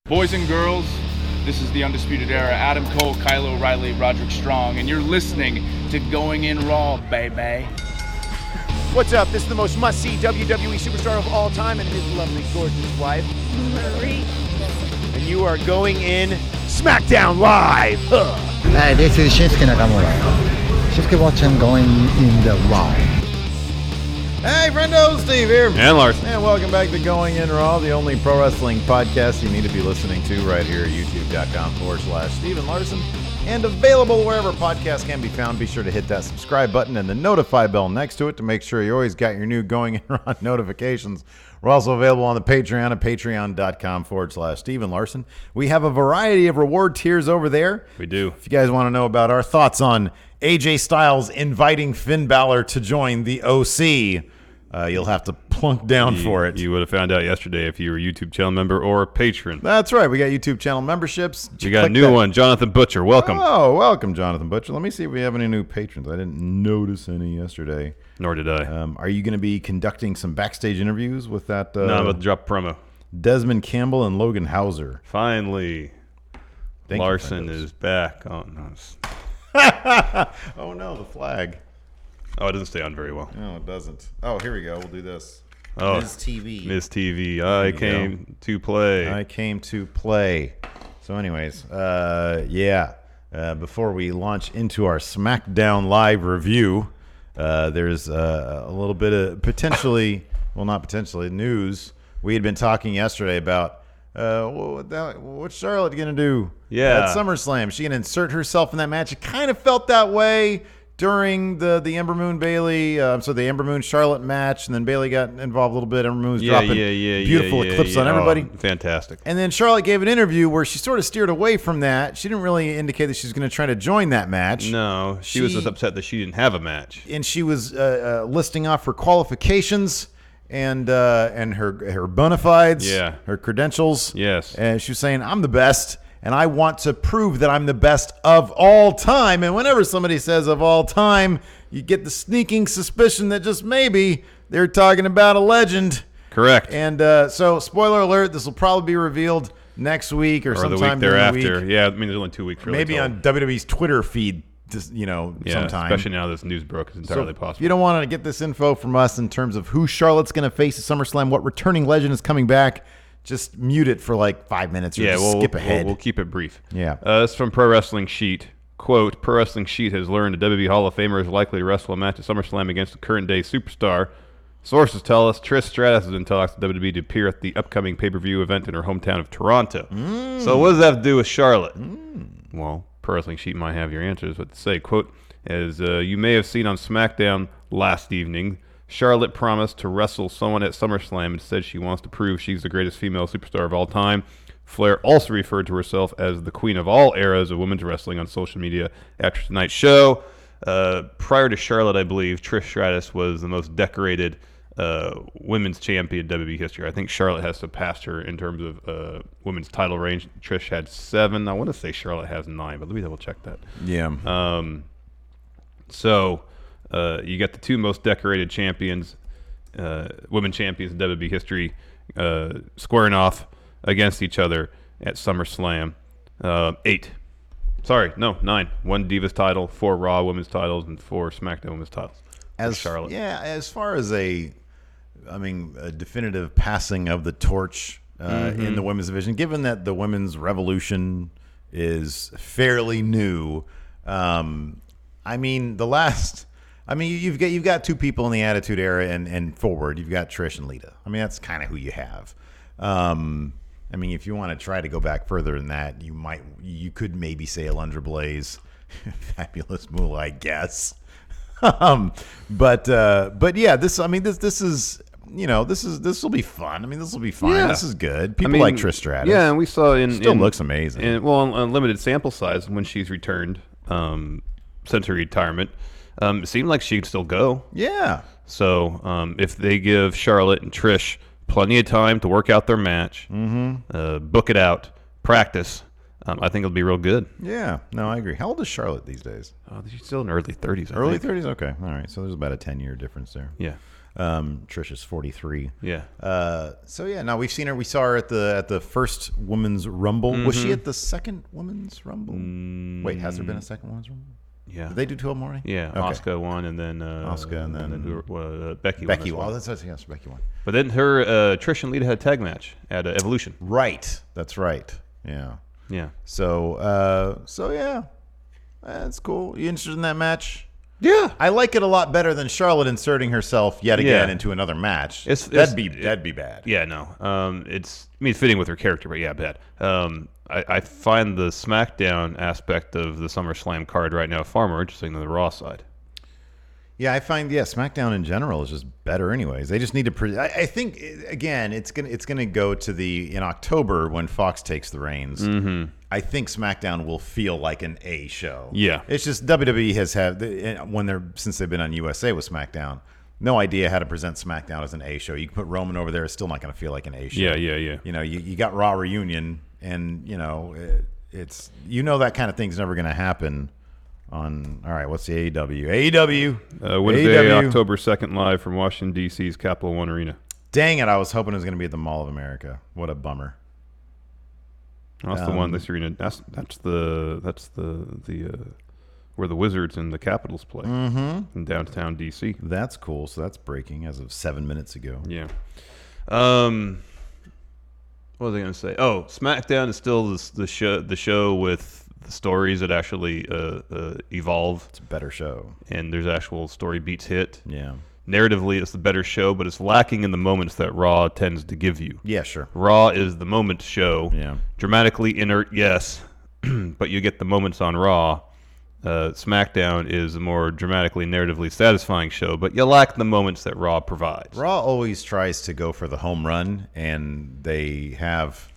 Boys and girls, this is the Undisputed Era. Adam Cole, Kyle O'Reilly, Roderick Strong, and you're listening to Going In Raw, baby. What's up? This is the most must-see WWE superstar of all time and his lovely, gorgeous wife, Marie. And you are going in Smackdown Live. Hey, this is Shinsuke Nakamura. Shinsuke watching Going In the Raw. Hey, friendo, Steve here. And Larson. And welcome back to Going In Raw, the only pro wrestling podcast you need to be listening to right here at youtube.com/Steven Larson. And available wherever podcasts can be found. Be sure to hit that subscribe button and the notify bell next to it to make sure you always got your new Going In Raw notifications. We're also available on the Patreon at patreon.com/Steven Larson. We have a variety of reward tiers over there. We do. If you guys want to know about our thoughts on AJ Styles inviting Finn Balor to join the OC, you'll have to plunk down for it. You would have found out yesterday if you were a YouTube channel member or a patron. That's right. We got YouTube channel memberships. We got a new one, Jonathan Butcher. Welcome. Oh, welcome, Jonathan Butcher. Let me see if we have any new patrons. I didn't notice any yesterday. Nor did I. Are you going to be conducting some backstage interviews with that? No, I'm about to drop promo. Desmond Campbell and Logan Hauser. Finally. Thank Larson is back. Oh, no. Oh, no, the flag. Oh, it doesn't stay on very well. No, it doesn't. Oh, here we go. We'll do this. Oh, Ms. TV. Ms. TV. I came to play. I came to play. So anyways, before we launch into our Smackdown Live review, there's a little bit of news. We had been talking yesterday about what's Charlotte going to do at SummerSlam. She going to insert herself in that match. It kind of felt that way during the Ember Moon Bailey, the Ember Moon Charlotte match, and then Bailey got involved a little bit. Ember Moon was dropping beautiful eclipse on everybody. Oh, fantastic. And then Charlotte gave an interview where she sort of steered away from that. She didn't really indicate that she was going to try to join that match. No, she was just upset that she didn't have a match. And she was listing off her qualifications and her bona fides, her credentials. Yes. And she was saying, I'm the best. And I want to prove that I'm the best of all time. And whenever somebody says of all time, you get the sneaking suspicion that just maybe they're talking about a legend. Correct. And so, spoiler alert, this will probably be revealed next week or sometime the week thereafter. The week. Yeah, I mean, there's only 2 weeks. Really maybe on WWE's Twitter feed, sometime. Especially now this news broke, it's entirely possible. If you don't want to get this info from us in terms of who Charlotte's going to face at SummerSlam, what returning legend is coming back, just mute it for like 5 minutes or skip ahead. We'll keep it brief. Yeah. It's from Pro Wrestling Sheet. Quote, Pro Wrestling Sheet has learned a WWE Hall of Famer is likely to wrestle a match at SummerSlam against a current-day superstar. Sources tell us Trish Stratus is in talks with WWE to appear at the upcoming pay-per-view event in her hometown of Toronto. So what does that have to do with Charlotte? Well, Pro Wrestling Sheet might have your answers. What to say? Quote, as you may have seen on Smackdown last evening, Charlotte promised to wrestle someone at SummerSlam and said she wants to prove she's the greatest female superstar of all time. Flair also referred to herself as the queen of all eras of women's wrestling on social media after tonight's show. Prior to Charlotte, I believe, Trish Stratus was the most decorated women's champion in WWE history. I think Charlotte has surpassed her in terms of women's title range. Trish had 7. I want to say Charlotte has 9, but let me double check that. Yeah. You got the 2 most decorated champions, women champions in WWE history, squaring off against each other at SummerSlam. 8. Sorry, no, 9. 1 Divas title, 4 Raw women's titles, and 4 SmackDown women's titles. As Charlotte. Yeah, as far as a definitive passing of the torch in the women's division, given that the women's revolution is fairly new, you've got 2 people in the Attitude Era and forward. You've got Trish and Lita. I mean, that's kind of who you have. If you want to try to go back further than that, you could maybe say Alundra Blaze, Fabulous Moolah, I guess. But yeah, this will be fun. This will be fun. Yeah. This is good. People like Trish Stratus. Yeah, and we saw looks amazing. On limited sample size when she's returned since her retirement. It seemed like she'd still go. Yeah. So if they give Charlotte and Trish plenty of time to work out their match, book it out, practice, I think it'll be real good. Yeah. No, I agree. How old is Charlotte these days? She's still in her early 30s. Early 30s? Okay. All right. So there's about a 10-year difference there. Yeah. Trish is 43. Yeah. So yeah, no, we've seen her. We saw her at the first Women's Rumble. Was she at the second Women's Rumble? Wait, has there been a second Women's Rumble? Yeah. Did they do 12 morning? Yeah. Okay. Asuka won, and then Asuka, and then Becky. Becky won. won. Well. That's yes, Becky won. But then her Trish and Lita had a tag match at Evolution. Right. That's right. Yeah. Yeah. So yeah, that's cool. You interested in that match? Yeah. I like it a lot better than Charlotte inserting herself yet again Yeah. into another match. That'd be bad. Yeah, no. It's fitting with her character, but yeah, bad. I find the SmackDown aspect of the SummerSlam card right now far more interesting than the Raw side. Yeah, I find SmackDown in general is just better. Anyways, they just need to. I think again, it's gonna go to in October when Fox takes the reins. Mm-hmm. I think SmackDown will feel like an A show. Yeah, it's just WWE has had since they've been on USA with SmackDown, no idea how to present SmackDown as an A show. You can put Roman over there; it's still not going to feel like an A show. Yeah. You know, you got Raw Reunion, and it's that kind of thing's never going to happen. All right, what's the AEW? AEW. Wednesday, October 2nd, live from Washington D.C.'s Capital One Arena. Dang it! I was hoping it was going to be at the Mall of America. What a bummer. That's the one this arena. That's the where the Wizards and the Capitals play in downtown D.C. That's cool. So that's breaking as of 7 minutes ago. Yeah. What was I going to say? Oh, SmackDown is still the show with the stories that actually evolve. It's a better show. And there's actual story beats hit. Yeah. Narratively, it's the better show, but it's lacking in the moments that Raw tends to give you. Yeah, sure. Raw is the moment show. Yeah. Dramatically inert, yes, but you get the moments on Raw. SmackDown is a more dramatically, narratively satisfying show, but you lack the moments that Raw provides. Raw always tries to go for the home run, and they have...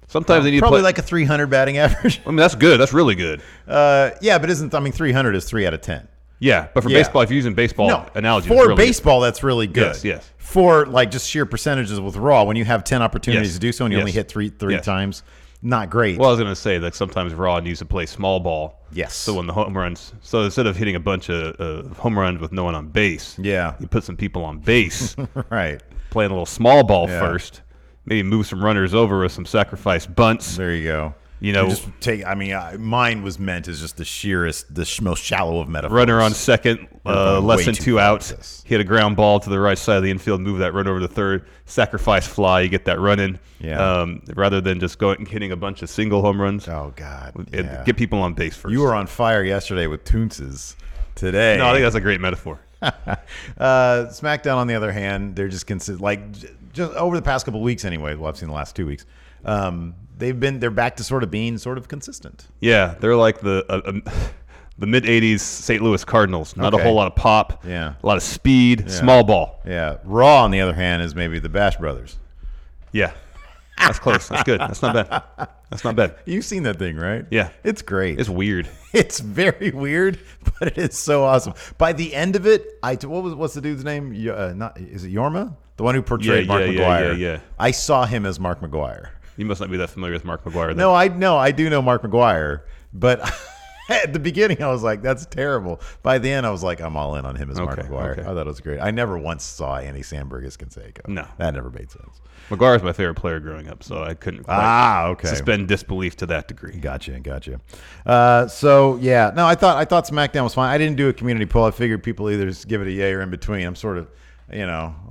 Sometimes they need probably like a 300 batting average. I mean, that's good. That's really good. Yeah, but 300 is 3 out of 10. Yeah, but for baseball, if you're using baseball analogy, for really baseball, that's really good. Yes. For just sheer percentages with Raw, when you have 10 opportunities to do so and you only hit three times, not great. Well, I was going to say that sometimes Raw needs to play small ball. Yes. So when the home runs, instead of hitting a bunch of home runs with no one on base, you put some people on base. Right. Playing a little small ball first. Maybe move some runners over with some sacrifice bunts. There you go. Mine was meant as just the most shallow of metaphors. Runner on second, less than 2 outs. Hit a ground ball to the right side of the infield, move that run over to third, sacrifice fly, you get that run in. Yeah. Rather than just going and hitting a bunch of single home runs. Oh, God. Get people on base first. You were on fire yesterday with Toonces. Today. No, I think that's a great metaphor. SmackDown, on the other hand, they're just just over the past couple of weeks anyway. Well, I've seen the last 2 weeks. They're back to sort of being sort of consistent. Yeah, they're like the mid '80s St. Louis Cardinals. Not a whole lot of pop. Yeah, a lot of speed. Yeah. Small ball. Yeah. Raw, on the other hand, is maybe the Bash Brothers. Yeah, that's close. That's good. That's not bad. That's not bad. You've seen that thing, right? Yeah, it's great. It's weird. It's very weird, but it is so awesome. By the end of it, what's the dude's name? Is it Yorma? The one who portrayed Mark McGuire. Yeah. I saw him as Mark McGuire. You must not be that familiar with Mark McGuire. Then. No, I do know Mark McGuire, but at the beginning I was like, that's terrible. By the end I was like, I'm all in on him as Mark McGuire. Okay. I thought it was great. I never once saw Andy Samberg as Canseco. No. That never made sense. McGuire's my favorite player growing up, so I couldn't suspend disbelief to that degree. Gotcha. So yeah, no, I thought SmackDown was fine. I didn't do a community poll. I figured people either just give it a yay or in between. I'm sort of,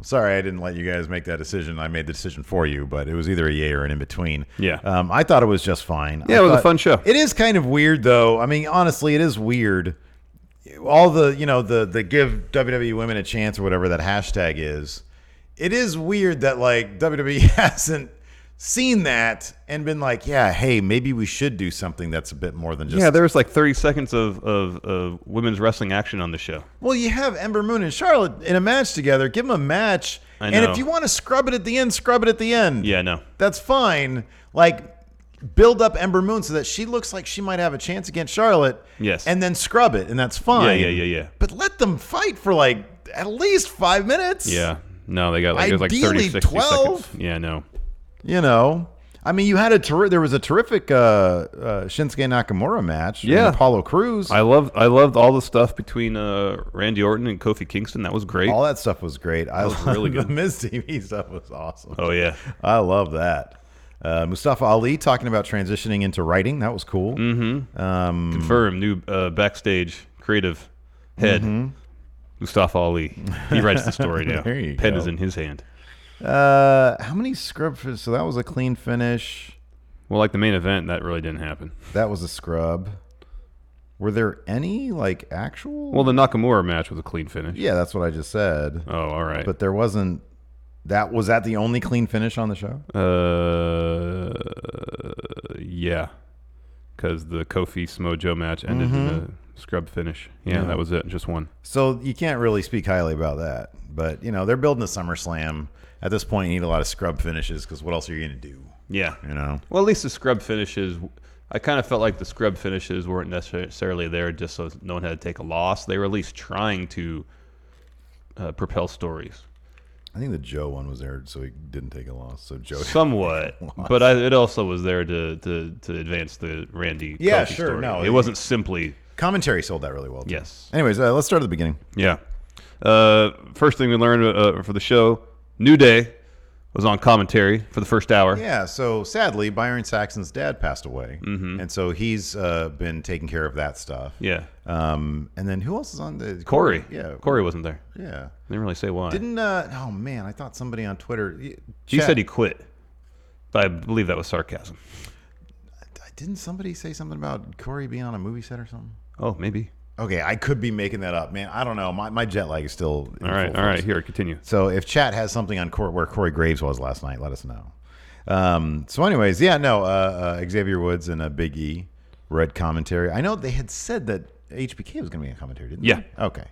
sorry I didn't let you guys make that decision. I made the decision for you, but it was either a yay or an in between. Yeah. I thought it was just fine. Yeah, it was a fun show. It is kind of weird though. I mean, honestly, it is weird. All the give WWE women a chance or whatever that hashtag is. It is weird that WWE hasn't seen that and been like, yeah, hey, maybe we should do something that's a bit more than just... Yeah, there was 30 seconds of women's wrestling action on the show. Well, you have Ember Moon and Charlotte in a match together. Give them a match. I know. And if you want to scrub it at the end, scrub it at the end. Yeah, no. That's fine. Build up Ember Moon so that she looks like she might have a chance against Charlotte. Yes. And then scrub it, and that's fine. Yeah. But let them fight for at least 5 minutes. Yeah. No, they got it was 30, 60 12. seconds. Yeah, no. I mean, you had there was a terrific Shinsuke Nakamura match. Yeah. And Apollo Crews. I loved all the stuff between Randy Orton and Kofi Kingston. That was great. All that stuff was great. That was really good. The Miz TV stuff was awesome. Oh yeah, I love that. Mustafa Ali talking about transitioning into writing. That was cool. Mm-hmm. Confirmed new backstage creative head, Mustafa Ali. He writes the story now. There you Pen go. is in his hand. How many scrub? So that was a clean finish. Well, like the main event, that really didn't happen. That was a scrub. Were there any actual? Well, the Nakamura match was a clean finish. Yeah, that's what I just said. Oh, all right. But there wasn't. Was that the only clean finish on the show? Yeah, because the Kofi Samoa Joe match ended in a scrub finish. Yeah, that was it. Just one. So you can't really speak highly about that. But they're building a SummerSlam. At this point, you need a lot of scrub finishes because what else are you going to do? Yeah. Well, at least the scrub finishes. I kind of felt like the scrub finishes weren't necessarily there just so no one had to take a loss. They were at least trying to propel stories. I think the Joe one was there so he didn't take a loss. So Joe somewhat, but it also was there to advance the Randy. Yeah, Kofi sure. story. No, it wasn't simply commentary sold that really well. Too. Yes. Anyways, let's start at the beginning. Yeah. First thing we learned for the show, New Day was on commentary for the first hour. Yeah, so sadly, Byron Saxon's dad passed away, and so he's been taking care of that stuff. Yeah. And then who else is on the Corey? Yeah, Corey wasn't there. Yeah, They didn't really say why. didn't. Oh man, I thought somebody on Twitter. He said he quit, but I believe that was sarcasm. Didn't somebody say something about Corey being on a movie set or something? Oh, maybe. Okay, I could be making that up, man. I don't know. My jet lag is still. All right. Here, continue. So if chat has something on where Corey Graves was last night, let us know. So anyways, Xavier Woods and Big E read commentary. I know they had said that HBK was going to be on commentary, didn't they? Yeah. Okay.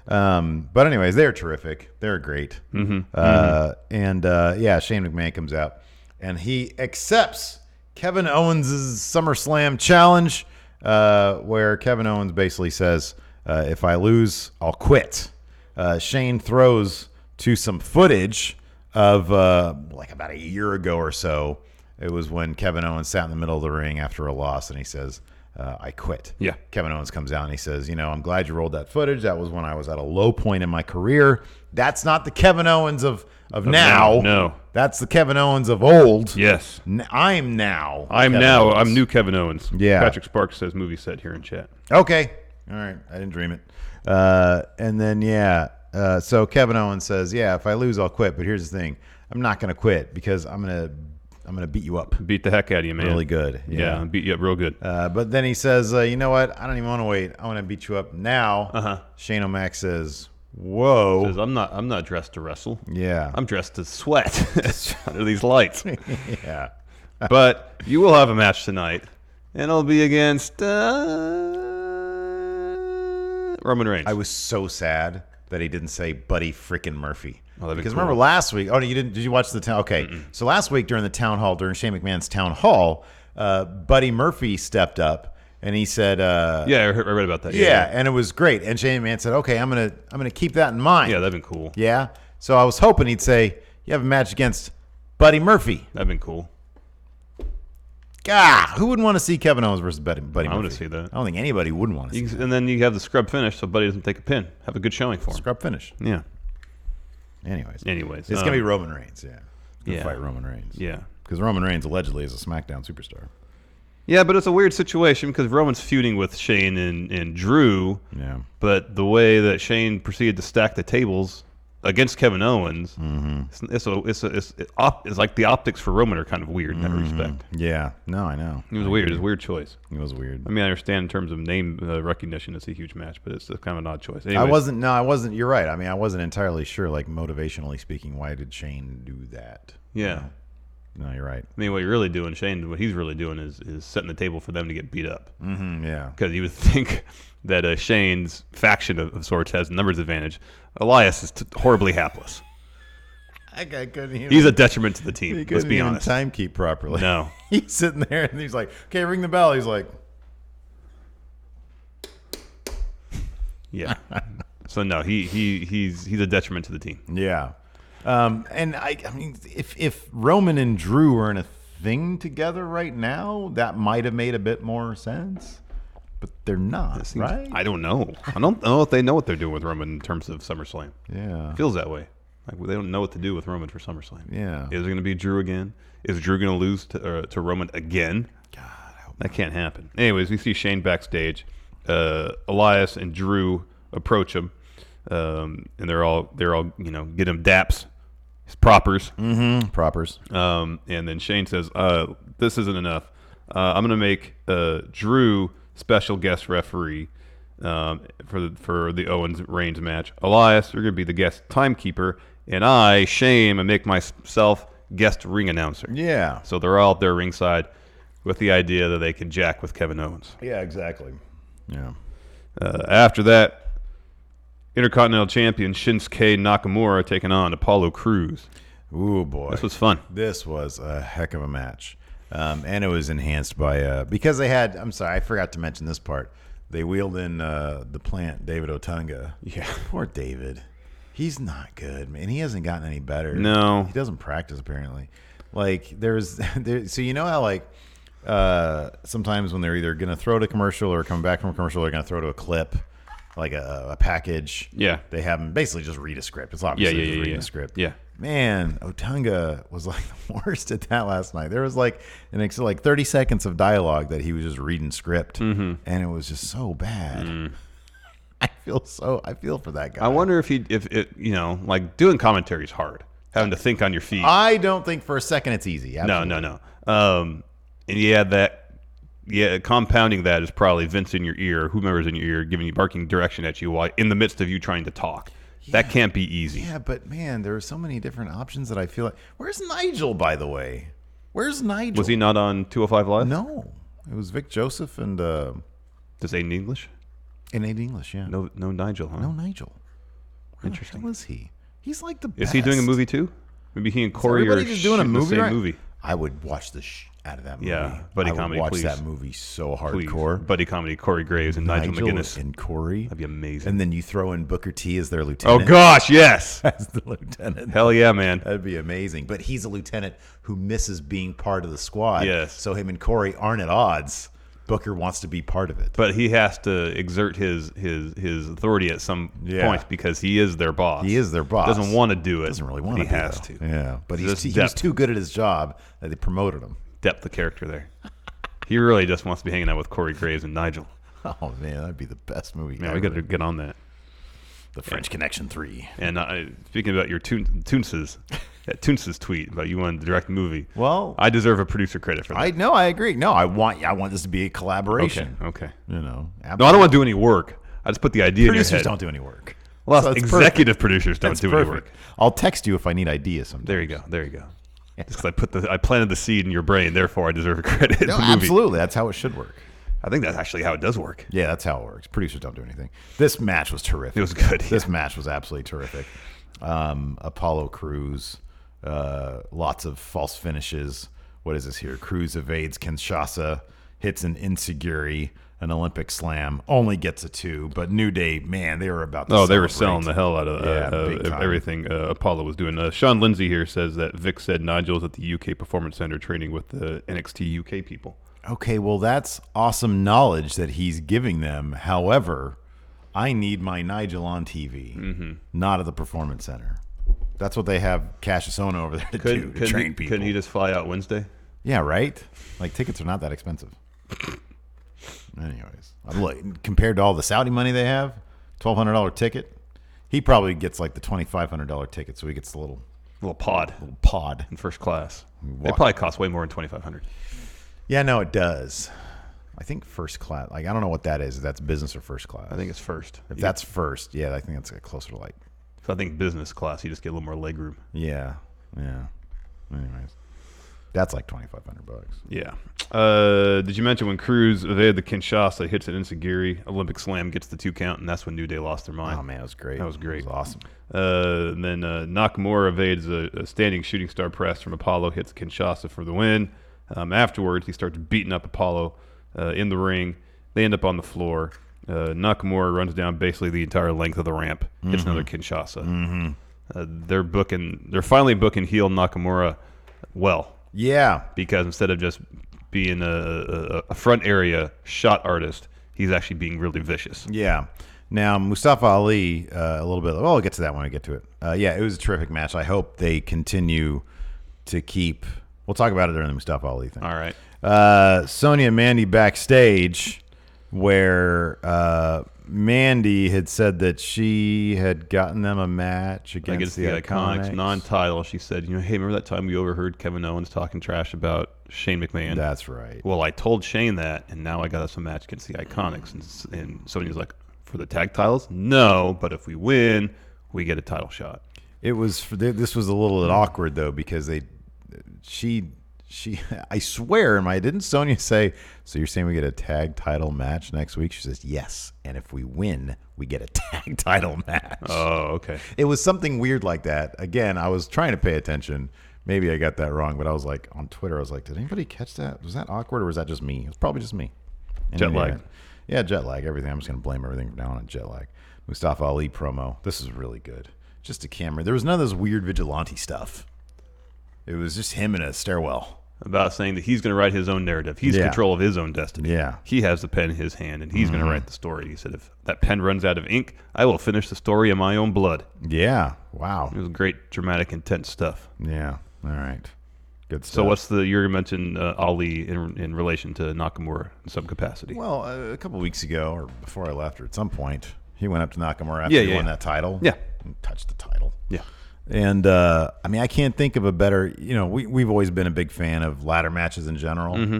But anyways, they're terrific. They're great. Shane McMahon comes out and he accepts Kevin Owens' SummerSlam challenge, where Kevin Owens basically says, if I lose, I'll quit. Shane throws to some footage of about a year ago or so. It was when Kevin Owens sat in the middle of the ring after a loss and he says, I quit. Yeah. Kevin Owens comes out and he says, I'm glad you rolled that footage. That was when I was at a low point in my career. That's not the Kevin Owens of now. No. That's the Kevin Owens of old. Yes. I'm now. I'm Kevin now. Owens. I'm new Kevin Owens. Yeah. Patrick Sparks says movie set here in chat. Okay. All right. I didn't dream it. And then, so Kevin Owens says, if I lose, I'll quit. But here's the thing. I'm not going to quit because I'm going to beat you up. Beat the heck out of you, man. Really good. Yeah, beat you up real good. But then he says, you know what? I don't even want to wait. I want to beat you up now. Shane O'Mac says, whoa. Says, I'm not dressed to wrestle. Yeah. I'm dressed to sweat under these lights. Yeah. But you will have a match tonight, and it'll be against Roman Reigns. I was so sad that he didn't say Buddy frickin' Murphy. Oh, that'd be because cool. remember last week? Oh, no, you didn't? Did you watch the town? Okay, so last week during the town hall, during Shane McMahon's town hall, Buddy Murphy stepped up and he said, "Yeah, I read about that." Yeah, and it was great. And Shane McMahon said, "Okay, I'm gonna keep that in mind." Yeah, that'd been cool. Yeah, so I was hoping he'd say, "You have a match against Buddy Murphy." That'd been cool. God, who wouldn't want to see Kevin Owens versus Buddy Murphy? I want to see that. I don't think anybody would want to see that. And then you have the scrub finish, so Buddy doesn't take a pin. Have a good showing for him. Scrub finish. Yeah. Anyways, it's gonna be Roman Reigns. Yeah, Yeah. fight Roman Reigns. Yeah. Because Roman Reigns allegedly is a SmackDown superstar. Yeah, but it's a weird situation because Roman's feuding with Shane and Drew. Yeah. But the way that Shane proceeded to stack the tables against Kevin Owens, it's like the optics for Roman are kind of weird in that respect. Yeah. No, I know. It was weird. It was a weird choice. It was weird. I mean, I understand in terms of name recognition, it's a huge match, but it's kind of an odd choice. I wasn't. You're right. I mean, I wasn't entirely sure, like motivationally speaking, why did Shane do that? Yeah. No, you're right. I mean, what he's really doing is setting the table for them to get beat up. Mm-hmm, yeah. Because you would think that Shane's faction of sorts has numbers advantage. Elias is horribly hapless. That guy couldn't even. He's a detriment to the team. He Let's couldn't be even honest. time keep properly. No. He's sitting there and he's like, "Okay, ring the bell." He's like, Yeah. So no, he's a detriment to the team. "Yeah." And I mean, if Roman and Drew were in a thing together right now, that might have made a bit more sense. But they're not, right? I don't know. I don't know if they know what they're doing with Roman in terms of SummerSlam. Yeah. It feels that way. Like they don't know what to do with Roman for SummerSlam. Yeah. Is it going to be Drew again? Is Drew going to lose to Roman again? God, that can't happen. Anyways, we see Shane backstage. Elias and Drew approach him, and they're all get him daps, his propers. Mm-hmm. Propers. And then Shane says, "This isn't enough. I'm going to make Drew special guest referee for the Owens Reigns match. Elias, you're going to be the guest timekeeper, and I, Shane, make myself guest ring announcer." Yeah. So they're all out there ringside with the idea that they can jack with Kevin Owens. Yeah, exactly. Yeah. After that, Intercontinental Champion Shinsuke Nakamura taking on Apollo Crews. Ooh, boy. This was fun. This was a heck of a match. And it was enhanced by because they had, I'm sorry, I forgot to mention this part. They wheeled in the plant, David Otunga. Yeah. Poor David. He's not good, man. He hasn't gotten any better. No. He doesn't practice, apparently. Like, so you know how, like, sometimes when they're either going to throw to commercial or come back from a commercial, they're going to throw to a clip, like a package. Yeah. They have them basically just read a script. It's obviously just reading a script. Yeah. Man, Otunga was like the worst at that last night. There was like 30 seconds of dialogue that he was just reading script, and it was just so bad. I feel for that guy. I wonder if like doing commentary is hard, having to think on your feet. I don't think for a second it's easy. Absolutely. No. And compounding that is probably Vince in your ear, whomever's in your ear, giving you barking direction at you while in the midst of you trying to talk. Yeah. That can't be easy. Yeah, but man, there are so many different options that I feel like. Where's Nigel, by the way? Where's Nigel? Was he not on 205 Live? No, it was Vic Joseph and does Aiden English? In Aiden English, yeah. No Nigel, huh? No Nigel. Interesting. Where is he? He's like the best. Is he doing a movie too? Maybe he and Corey are just doing a movie, the same movie. I would watch the out of that movie. Yeah, buddy comedy. I would watch please. that movie so Please. hardcore. Buddy comedy. Corey Graves and Nigel McGuinness and Corey. That'd be amazing. And then you throw in Booker T as their lieutenant. Oh gosh, yes. As the lieutenant. Hell yeah, man. That'd be amazing. But he's a lieutenant who misses being part of the squad. Yes. So him and Corey aren't at odds. Booker wants to be part of it. But he has to exert his authority at some point because he is their boss. He is their boss. Doesn't want to do it. Doesn't really want to. He has to. Yeah. But he was too good at his job that they promoted him. Depth of character there. He really just wants to be hanging out with Corey Graves and Nigel. Oh man, that'd be the best movie. Man, we got to get on that. The French Connection 3. And speaking about your Toonces, that Toonces tweet about you wanted to direct the movie. Well, I deserve a producer credit for that. I agree. No, I want this to be a collaboration. Okay. You know, absolutely. No, I don't want to do any work. I just put the idea Producers in your head. don't do any work. Well, so executive producers don't do any work. I'll text you if I need ideas sometime. There you go. Just because I planted the seed in your brain, therefore I deserve a credit. No, absolutely. That's how it should work. I think that's actually how it does work. Yeah, that's how it works. Producers don't do anything. This match was terrific. It was good. This match was absolutely terrific. Apollo Crews, lots of false finishes. What is this here? Crews evades Kinshasa, hits an Insiguri, an Olympic slam, only gets a 2. But New Day, man, they were about to they were selling the hell out of everything Apollo was doing. Sean Lindsay here says that Vic said Nigel's at the UK Performance Center training with the NXT UK people. Okay, well, that's awesome knowledge that he's giving them. However, I need my Nigel on TV, not at the Performance Center. That's what they have Cassius Ohno over there to train people. Couldn't he just fly out Wednesday? Yeah, right? Like, tickets are not that expensive. Anyways, look, compared to all the Saudi money they have, $1,200 ticket, he probably gets like the $2,500 ticket, so he gets the little pod in first class. It probably costs way more than $2,500. Yeah, no, it does. I think first class. Like, I don't know what that is. If that's business or first class. I think it's first. If that's first, yeah, I think that's closer to like. So I think business class, you just get a little more leg room. Yeah. Anyways, that's like $2,500. Yeah. Did you mention when Crews evaded the Kinshasa, hits an Insiguri, Olympic Slam, gets the 2 count, and that's when New Day lost their mind? Oh man, it was great. That was great. It was awesome. And then Nakamura evades a standing shooting star press from Apollo, hits Kinshasa for the win. Afterwards, he starts beating up Apollo in the ring. They end up on the floor. Nakamura runs down basically the entire length of the ramp, hits another Kinshasa. They're finally booking heel Nakamura well. Yeah. Because instead of just being a front area shot artist, he's actually being really vicious. Yeah. Now, Mustafa Ali, a little bit. Well, I'll get to that when I get to it. Yeah, it was a terrific match. I hope they continue to keep. We'll talk about it during the Mustafa Ali thing. All right. Sonya and Mandy backstage, where Mandy had said that she had gotten them a match against the Iconics. Non-title. She said, hey, remember that time we overheard Kevin Owens talking trash about Shane McMahon? That's right. Well, I told Shane that, and now I got us a match against the Iconics. And Sonya's like, for the tag titles? No, but if we win, we get a title shot. It was. This was a little bit awkward though, because she. I swear, didn't Sonya say, so you're saying we get a tag title match next week? She says, yes. And if we win, we get a tag title match. Oh, okay. It was something weird like that. Again, I was trying to pay attention. Maybe I got that wrong, but I was like, on Twitter, I was like, did anybody catch that? Was that awkward or was that just me? It was probably just me. Jet lag. Yeah, jet lag. Everything. I'm just going to blame everything from now on jet lag. Mustafa Ali promo. This is really good. Just a camera. There was none of this weird vigilante stuff. It was just him in a stairwell. About saying that he's going to write his own narrative. He's in control of his own destiny. Yeah. He has the pen in his hand, and he's going to write the story. He said, if that pen runs out of ink, I will finish the story in my own blood. Yeah. Wow. It was great, dramatic, intense stuff. Yeah. All right. Good stuff. So what's you mentioned Ali in relation to Nakamura in some capacity? Well, a couple weeks ago, or before I left, or at some point, he went up to Nakamura after he won that title. Yeah. And touched the title. Yeah. And, I can't think of a better, we've always been a big fan of ladder matches in general. Mm-hmm.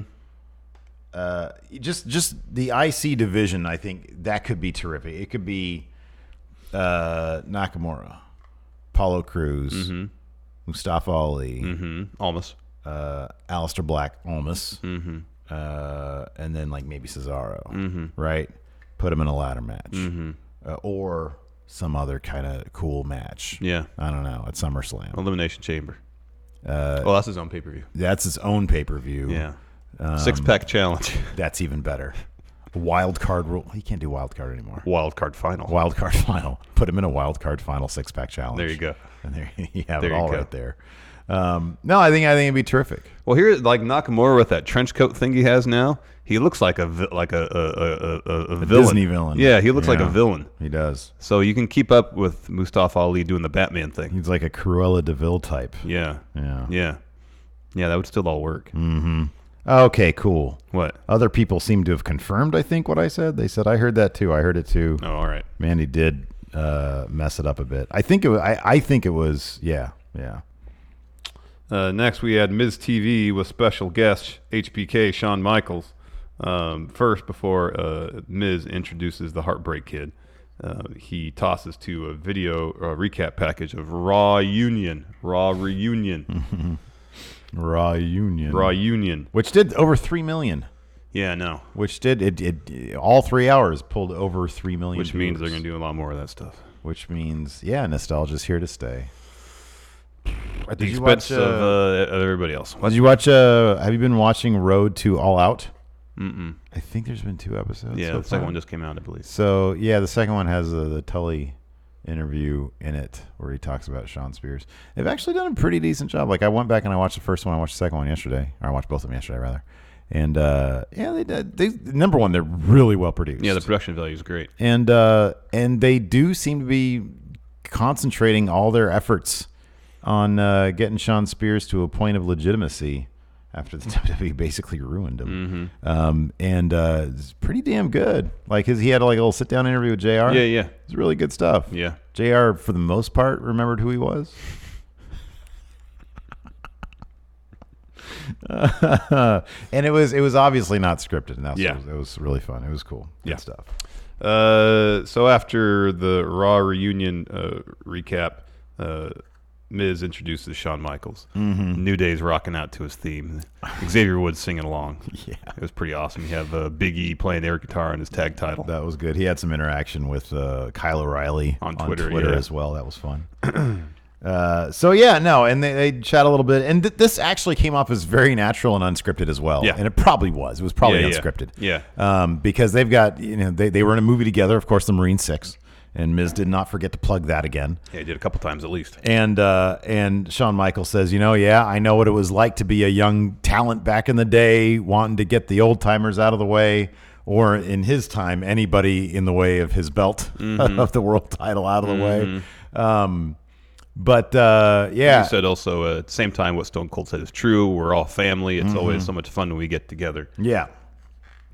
Just the IC division, I think that could be terrific. It could be Nakamura, Apollo Crews, Mustafa Ali, Almost. Aleister Black, almost, and then maybe Cesaro, right? Put him in a ladder match, or some other kind of cool match. Yeah. I don't know, at SummerSlam. Elimination Chamber. That's his own pay-per-view. That's his own pay-per-view. Yeah. Six-pack challenge. That's even better. Wild card rule. He can't do wild card anymore. Wild card final. Wild card final. Put him in a wild card final 6-pack challenge. There you go. And there you have it all right there. No, I think it'd be terrific. Well, here, Nakamura with that trench coat thing he has now, he looks like a villain. Disney villain. Yeah, he looks like a villain. He does. So you can keep up with Mustafa Ali doing the Batman thing. He's like a Cruella DeVille type. Yeah. Yeah. Yeah. Yeah, that would still all work. Mm-hmm. Okay, cool. What? Other people seem to have confirmed, I think, what I said. They said, I heard that too. I heard it too. Oh, all right. Mandy did mess it up a bit. I think it was, yeah. Next, we had Miz TV with special guest HBK Shawn Michaels. First, before Miz introduces the Heartbreak Kid, he tosses to a video recap package of Raw Reunion. Raw Union. Which did over 3 million. Yeah, no. Which did, it all 3 hours pulled over 3 million Which viewers. means they're going to do a lot more of that stuff. Which means, nostalgia's here to stay. At the expense of everybody else. Did you watch, have you been watching Road to All Out? Mm-mm. I think there's been 2 episodes. Yeah, so the second far. one just came out, I believe. So, the second one has the Tully interview in it where he talks about Sean Spears. They've actually done a pretty decent job. I went back and I watched the first one. I watched the second one yesterday. Or I watched both of them yesterday, rather. And, they did. Number one, they're really well produced. Yeah, the production value is great. And they do seem to be concentrating all their efforts on getting Sean Spears to a point of legitimacy after the WWE basically ruined him. Mm-hmm. And it's pretty damn good. He had a little sit-down interview with JR. Yeah. It's really good stuff. Yeah. JR, for the most part, remembered who he was. And it was obviously not scripted, and it was really fun. It was cool. Good stuff. So after the Raw Reunion recap, Miz introduces Shawn Michaels. Mm-hmm. New Day's rocking out to his theme. Xavier Woods singing along. Yeah. It was pretty awesome. You have Big E playing air guitar on his tag title. That was good. He had some interaction with Kyle O'Reilly on Twitter as well. That was fun. And they chat a little bit. And this actually came off as very natural and unscripted as well. Yeah. And it probably was. It was probably unscripted. Yeah. Because they've got, they were in a movie together, of course, The Marine 6. And Miz did not forget to plug that again. Yeah, he did a couple times at least. And Shawn Michaels says, yeah, I know what it was like to be a young talent back in the day, wanting to get the old timers out of the way, or in his time, anybody in the way of his belt of the world title out of the way. Yeah. He said also at the same time what Stone Cold said is true. We're all family. It's always so much fun when we get together. Yeah.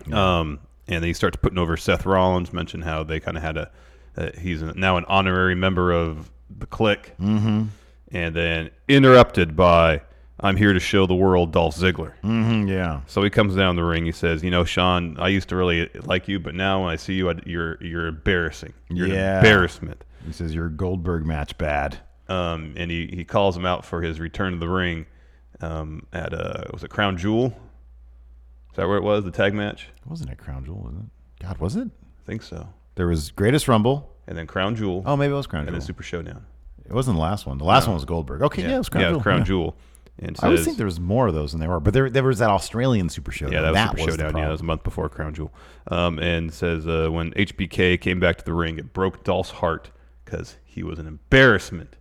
And then he starts putting over Seth Rollins, mentioned how they kind of had he's now an honorary member of the Clique. And then interrupted by, I'm here to show the world Dolph Ziggler. Yeah. So he comes down the ring. He says, Sean, I used to really like you, but now when I see you, you're embarrassing. You're an embarrassment. He says your Goldberg match bad. And he calls him out for his return to the ring at was it Crown Jewel? Is that where it was, the tag match? It wasn't at Crown Jewel, was it? God, was it? I think so. There was Greatest Rumble. And then Crown Jewel. Oh, maybe it was Crown Jewel. And then Super Showdown. It wasn't the last one. The last one was Goldberg. Okay, yeah, it was Crown Jewel. Crown Jewel. And I always think there was more of those than there were. But there was that Australian Super Showdown. Yeah, that was Super Showdown. Yeah, that was a month before Crown Jewel. And says when HBK came back to the ring, it broke Dolph's heart because he was an embarrassment.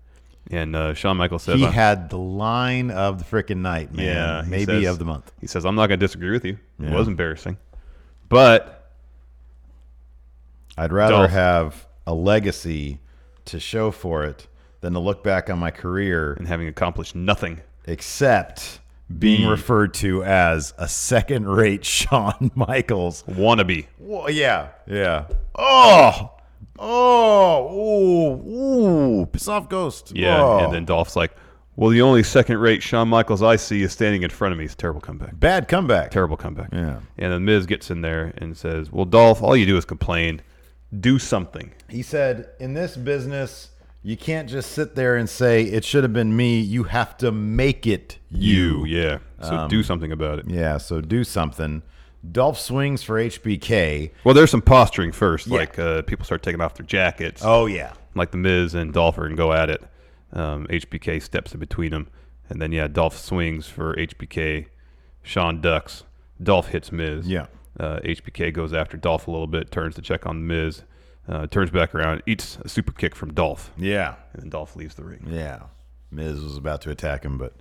And Shawn Michaels says he had the line of the frickin' night, man. Yeah, maybe of the month. He says, I'm not going to disagree with you. It was embarrassing. But I'd rather have a legacy to show for it than to look back on my career and having accomplished nothing except being referred to as a second-rate Shawn Michaels wannabe. Well, yeah. Piss off, Ghost. Yeah, oh. And then Dolph's like, well, the only second-rate Shawn Michaels I see is standing in front of me. It's a terrible comeback. Bad comeback. Terrible comeback. Yeah. And then Miz gets in there and says, well, Dolph, all you do is complain. Do something. He said, in this business, you can't just sit there and say, it should have been me. You have to make it you. Yeah. So do something about it. Yeah, so do something. Dolph swings for HBK. Well, there's some posturing first. Yeah. Like people start taking off their jackets. Oh, yeah. Like the Miz and Dolph are going to go at it. HBK steps in between them. And then, Dolph swings for HBK. Shawn ducks. Dolph hits Miz. Yeah. HBK goes after Dolph a little bit, turns to check on the Miz, turns back around, eats a super kick from Dolph. Yeah. And then Dolph leaves the ring. Yeah. Miz was about to attack him, but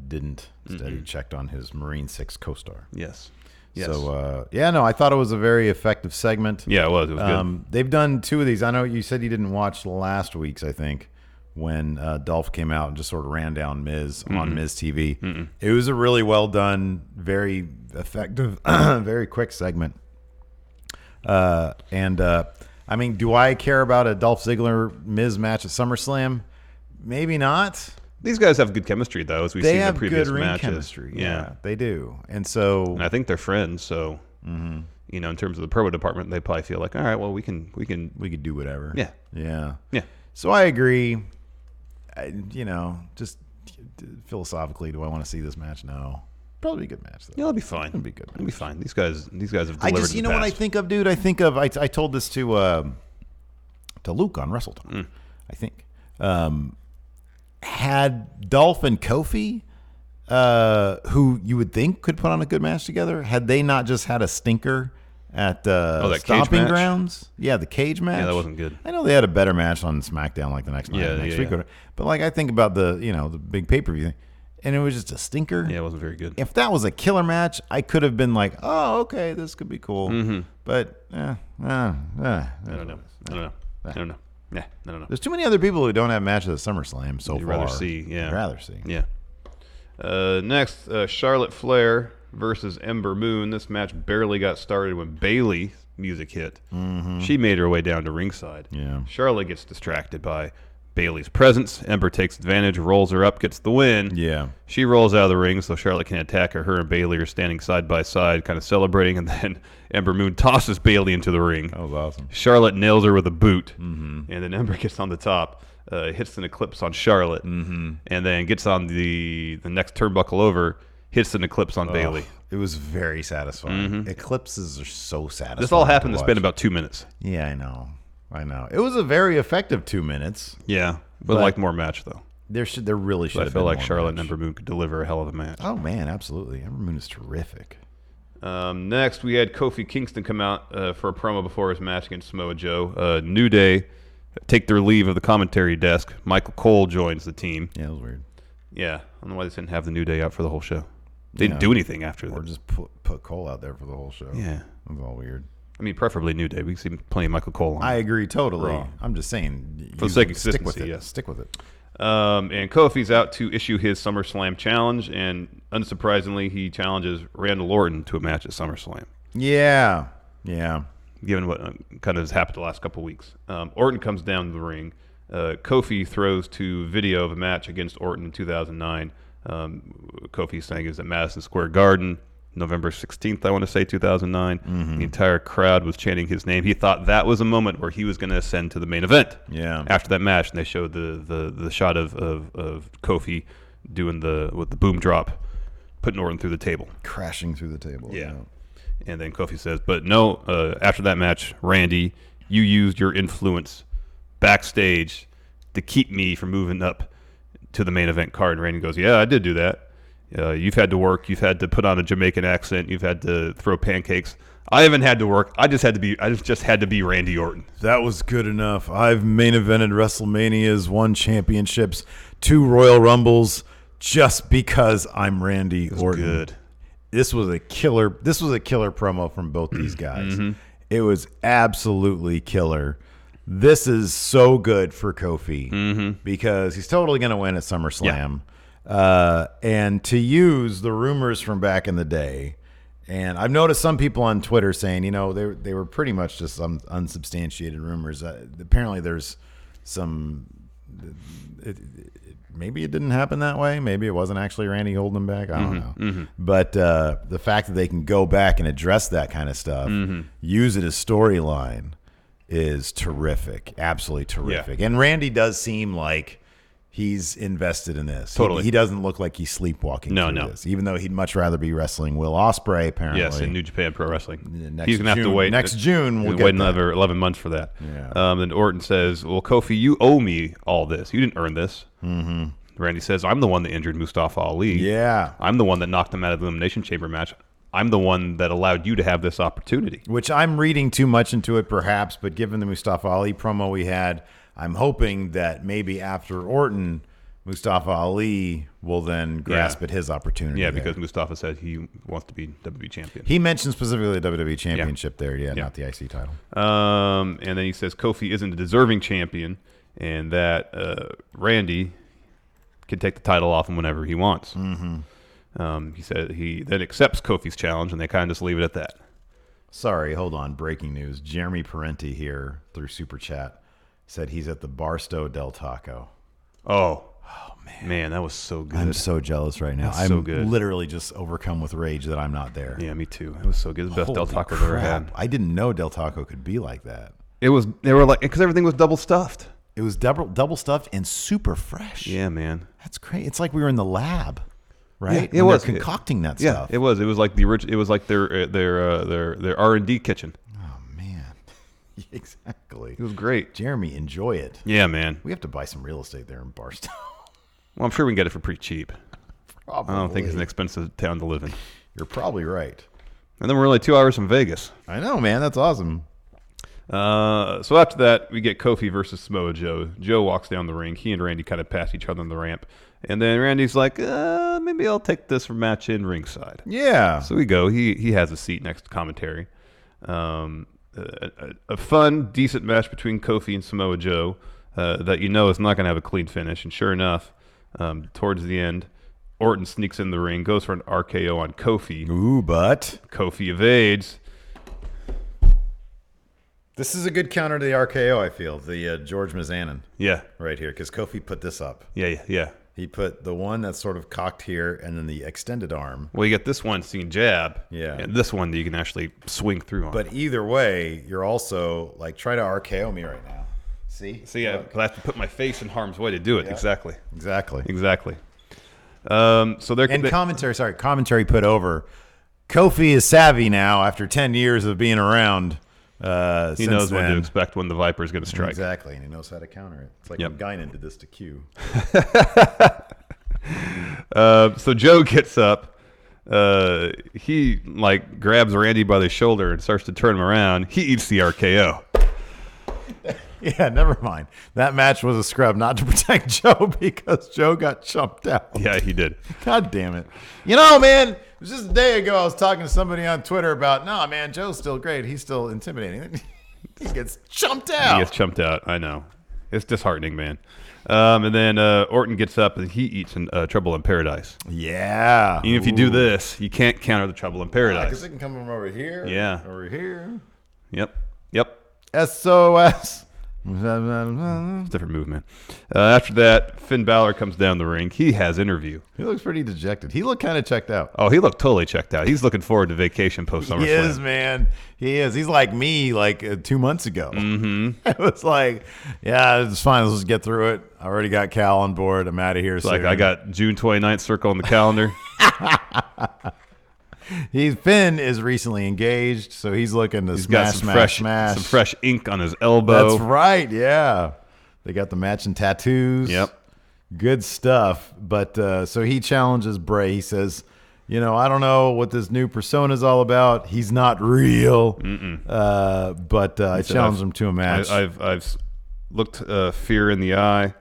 didn't. Instead, he checked on his Marine 6 co-star. Yes. So, I thought it was a very effective segment. Yeah, it was. It was good. They've done 2 of these. I know you said you didn't watch last week's, I think, when Dolph came out and just sort of ran down Miz on Miz TV. It was a really well done, very effective, very quick segment. I mean, do I care about a Dolph Ziggler Miz match at SummerSlam? Maybe not. These guys have good chemistry, though, as we see in the previous good ring matches. Chemistry. Yeah, they do. And I think they're friends. So, in terms of the promo department, they probably feel like, all right, well, we could do whatever. Yeah. So I agree. Just philosophically, do I want to see this match? No. Probably a good match, though. Yeah, it'll be fine. It'll be good. It'll be fine. These guys have delivered. What I think of, dude? I think of. I told this to Luke on Wrestle Talk. I think. Had Dolph and Kofi, who you would think could put on a good match together, had they not just had a stinker at Stomping Grounds? Yeah, the cage match. Yeah, that wasn't good. I know they had a better match on Smackdown like the next night, next week. But I think about the big pay-per-view thing, and it was just a stinker. Yeah, it wasn't very good. If that was a killer match, I could have been like, oh, okay, this could be cool. But I don't know. Yeah, I don't know. There's too many other people who don't have matches at SummerSlam so far. You'd rather see, yeah. I'd rather see. Yeah. Next, Charlotte Flair versus Ember Moon. This match barely got started when Bayley's music hit. She made her way down to ringside. Yeah. Charlotte gets distracted by Bayley's presence. Ember takes advantage, rolls her up, gets the win. Yeah. She rolls out of the ring so Charlotte can attack her. Her and Bayley are standing side by side, kind of celebrating, and then Ember Moon tosses Bayley into the ring. That was awesome. Charlotte nails her with a boot, and then Ember gets on the top, hits an Eclipse on Charlotte, and then gets on the next turnbuckle over, hits an Eclipse on Bayley. It was very satisfying. Eclipses are so satisfying. This all happened to spend about 2 minutes. Yeah, I know. It was a very effective 2 minutes. Yeah, but like more match though. There really should. I feel like Charlotte and Ember Moon could deliver a hell of a match. Oh man, absolutely. Ember Moon is terrific. Next, we had Kofi Kingston come out for a promo before his match against Samoa Joe. New Day take their leave of the commentary desk. Michael Cole joins the team. Yeah, it was weird. Yeah, I don't know why they didn't have the New Day out for the whole show. They didn't do anything after that. Or just put Cole out there for the whole show. Yeah. It was all weird. I mean, preferably New Day. We see plenty of Michael Cole on. I agree totally. Raw. I'm just saying. For the sake of stick with consistency, it. yes. Stick with it. And Kofi's out to issue his SummerSlam challenge, and unsurprisingly, he challenges Randall Orton to a match at SummerSlam. Yeah. Given what kind of has happened the last couple weeks. Orton comes down the ring. Kofi throws to video of a match against Orton in 2009. Kofi saying it was at Madison Square Garden, November 16th, I want to say, 2009. The entire crowd was chanting his name. He thought that was a moment where he was going to ascend to the main event. Yeah. After that match, and they showed the shot of Kofi doing with the boom drop, putting Orton through the table. Crashing through the table. Yeah. And then Kofi says, but no, after that match, Randy, you used your influence backstage to keep me from moving up to the main event card. And Randy goes, yeah, I did do that. You've had to work. You've had to put on a Jamaican accent. You've had to throw pancakes. I haven't had to work. I just had to be Randy Orton. That was good enough. I've main evented WrestleManias, won championships, 2 Royal Rumbles, just because I'm Randy Orton. Good. This was a killer promo from both these guys. It was absolutely killer. This is so good for Kofi because he's totally going to win at SummerSlam. And to use the rumors from back in the day, and I've noticed some people on Twitter saying, they were pretty much just some unsubstantiated rumors. Apparently there's some... Maybe it didn't happen that way. Maybe it wasn't actually Randy holding him back. I don't know. But the fact that they can go back and address that kind of stuff, use it as storyline, is terrific. Absolutely terrific. And Randy does seem like he's invested in this. Totally. He doesn't look like he's sleepwalking through this, even though he'd much rather be wrestling Will Ospreay, apparently. Yes, in New Japan Pro Wrestling. He's going to have to wait. Next June, we'll wait another 11 months for that. Yeah. Then Orton says, well, Kofi, you owe me all this. You didn't earn this. Randy says, I'm the one that injured Mustafa Ali. Yeah. I'm the one that knocked him out of the Elimination Chamber match. I'm the one that allowed you to have this opportunity. Which I'm reading too much into it, perhaps, but given the Mustafa Ali promo we had, I'm hoping that maybe after Orton, Mustafa Ali will then grasp at his opportunity. Yeah, because Mustafa said he wants to be WWE champion. He mentioned specifically the WWE championship there, not the IC title. And then he says Kofi isn't a deserving champion and that Randy can take the title off him whenever he wants. He said he then accepts Kofi's challenge, and they kind of just leave it at that. Sorry, hold on. Breaking news. Jeremy Parenti here through Super Chat said he's at the Barstow Del Taco. Oh man, that was so good. I'm so jealous right now. I'm so good. Literally just overcome with rage that I'm not there. Yeah, me too. It was so good. It was the best Del Taco I've ever had. I didn't know Del Taco could be like that. They were like, because everything was double stuffed. It was double stuffed and super fresh. Yeah, man. That's great. It's like we were in the lab, right? Yeah, it was concocting that stuff. Yeah, it was. It was like the original. It was like their R&D kitchen. Oh man, exactly. It was great. Jeremy, enjoy it. Yeah, man. We have to buy some real estate there in Barstow. Well, I'm sure we can get it for pretty cheap. Probably. I don't think it's an expensive town to live in. You're probably right. And then we're only 2 hours from Vegas. I know, man. That's awesome. So after that, we get Kofi versus Samoa Joe. Joe walks down the ring. He and Randy kind of pass each other on the ramp. And then Randy's like, maybe I'll take this match in ringside. Yeah. So we go. He has a seat next to commentary. A fun, decent match between Kofi and Samoa Joe that is not going to have a clean finish. And sure enough, towards the end, Orton sneaks in the ring, goes for an RKO on Kofi. Ooh, but Kofi evades. This is a good counter to the RKO, I feel. The George Mizanin. Yeah. Right here, because Kofi put this up. Yeah. He put the one that's sort of cocked here and then the extended arm. Well, you get this one so you can jab. Yeah. And this one that you can actually swing through on. But either way, you're also, like, try to RKO me right now. See? So, yeah, because I have to put my face in harm's way to do it. Yeah. Exactly. So they're... And commentary put over, Kofi is savvy now after 10 years of being around. He knows what to expect when the Viper is going to strike. Exactly, and he knows how to counter it. It's like when Guinan did this to Q. So Joe gets up. He grabs Randy by the shoulder and starts to turn him around. He eats the RKO. Yeah, never mind. That match was a scrub, not to protect Joe because Joe got chumped out. Yeah, he did. God damn it. You know, man, it was just a day ago I was talking to somebody on Twitter about, no, man, Joe's still great. He's still intimidating. He gets chumped out. He gets chumped out. I know. It's disheartening, man. And then Orton gets up and he eats Trouble in Paradise. Yeah. Even if you do this, you can't counter the Trouble in Paradise. Because it can come from over here. Yeah. Over here. Yep. SOS. It's a different movement. After that, Finn Balor comes down the ring. He has interview. He looks pretty dejected. He looked kind of checked out. Oh, he looked totally checked out. He's looking forward to vacation post SummerSlam. He is, man. He is. He's like me, like 2 months ago. Mm-hmm. It was like, yeah, it's fine. Let's just get through it. I already got Cal on board. I'm out of here. It's like I got June 29th circle on the calendar. Finn is recently engaged, so he's looking to He's smash, got some smash. fresh ink on his elbow. That's right, yeah. They got the matching tattoos. Yep. Good stuff. But so he challenges Bray. He says, I don't know what this new persona is all about. He's not real. But I challenged him to a match. I've looked fear in the eye.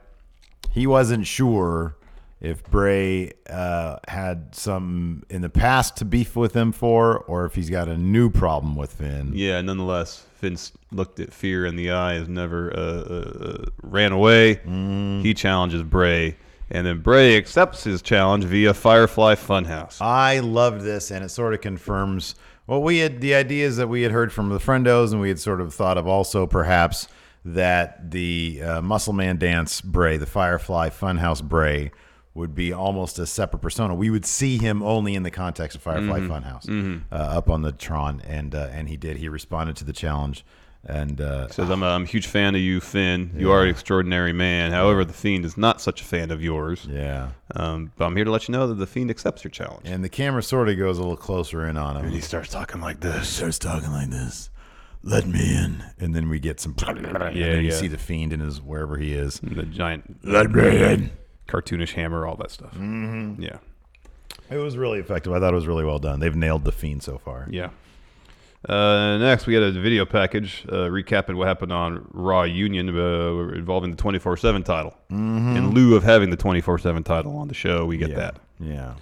He wasn't sure if Bray had some in the past to beef with him for, or if he's got a new problem with Finn. Yeah, nonetheless, Finn's looked at fear in the eye, has never ran away. He challenges Bray, and then Bray accepts his challenge via Firefly Funhouse. I loved this, and it sort of confirms what we had, the ideas that we had heard from the friendos, and we had sort of thought of also perhaps that the Muscle Man Dance Bray, the Firefly Funhouse Bray, would be almost a separate persona. We would see him only in the context of Firefly Funhouse up on the Tron, and he did. He responded to the challenge. And says, I'm a huge fan of you, Finn. You are an extraordinary man. However, the Fiend is not such a fan of yours. Yeah. But I'm here to let you know that the Fiend accepts your challenge. And the camera sort of goes a little closer in on him. And he starts talking like this. Let me in. And then we get some... Yeah, you see the Fiend in his... wherever he is. The giant... Let me in. Cartoonish hammer, all that stuff. Mm-hmm. Yeah. It was really effective. I thought it was really well done. They've nailed the Fiend so far. Yeah. Next, we had a video package recapping what happened on Raw Union involving the 24/7 title. Mm-hmm. In lieu of having the 24/7 title on the show, we get that. Yeah.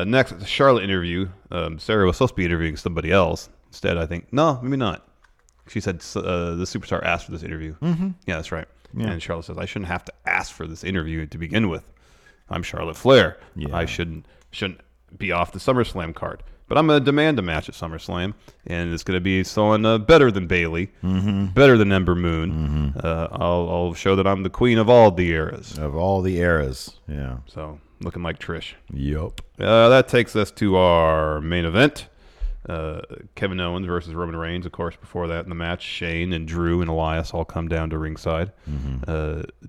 Next, the Charlotte interview. Sarah was supposed to be interviewing somebody else. Instead, I think, no, maybe not. She said the superstar asked for this interview. Mm-hmm. Yeah, that's right. Yeah. And Charlotte says, I shouldn't have to ask for this interview to begin with. I'm Charlotte Flair. Yeah. I shouldn't be off the SummerSlam card. But I'm going to demand a match at SummerSlam, and it's going to be someone better than Bayley, better than Ember Moon. I'll show that I'm the queen of all the eras. Of all the eras, yeah. So, looking like Trish. Yup. That takes us to our main event. Kevin Owens versus Roman Reigns. Of course, before that in the match, Shane and Drew and Elias all come down to ringside.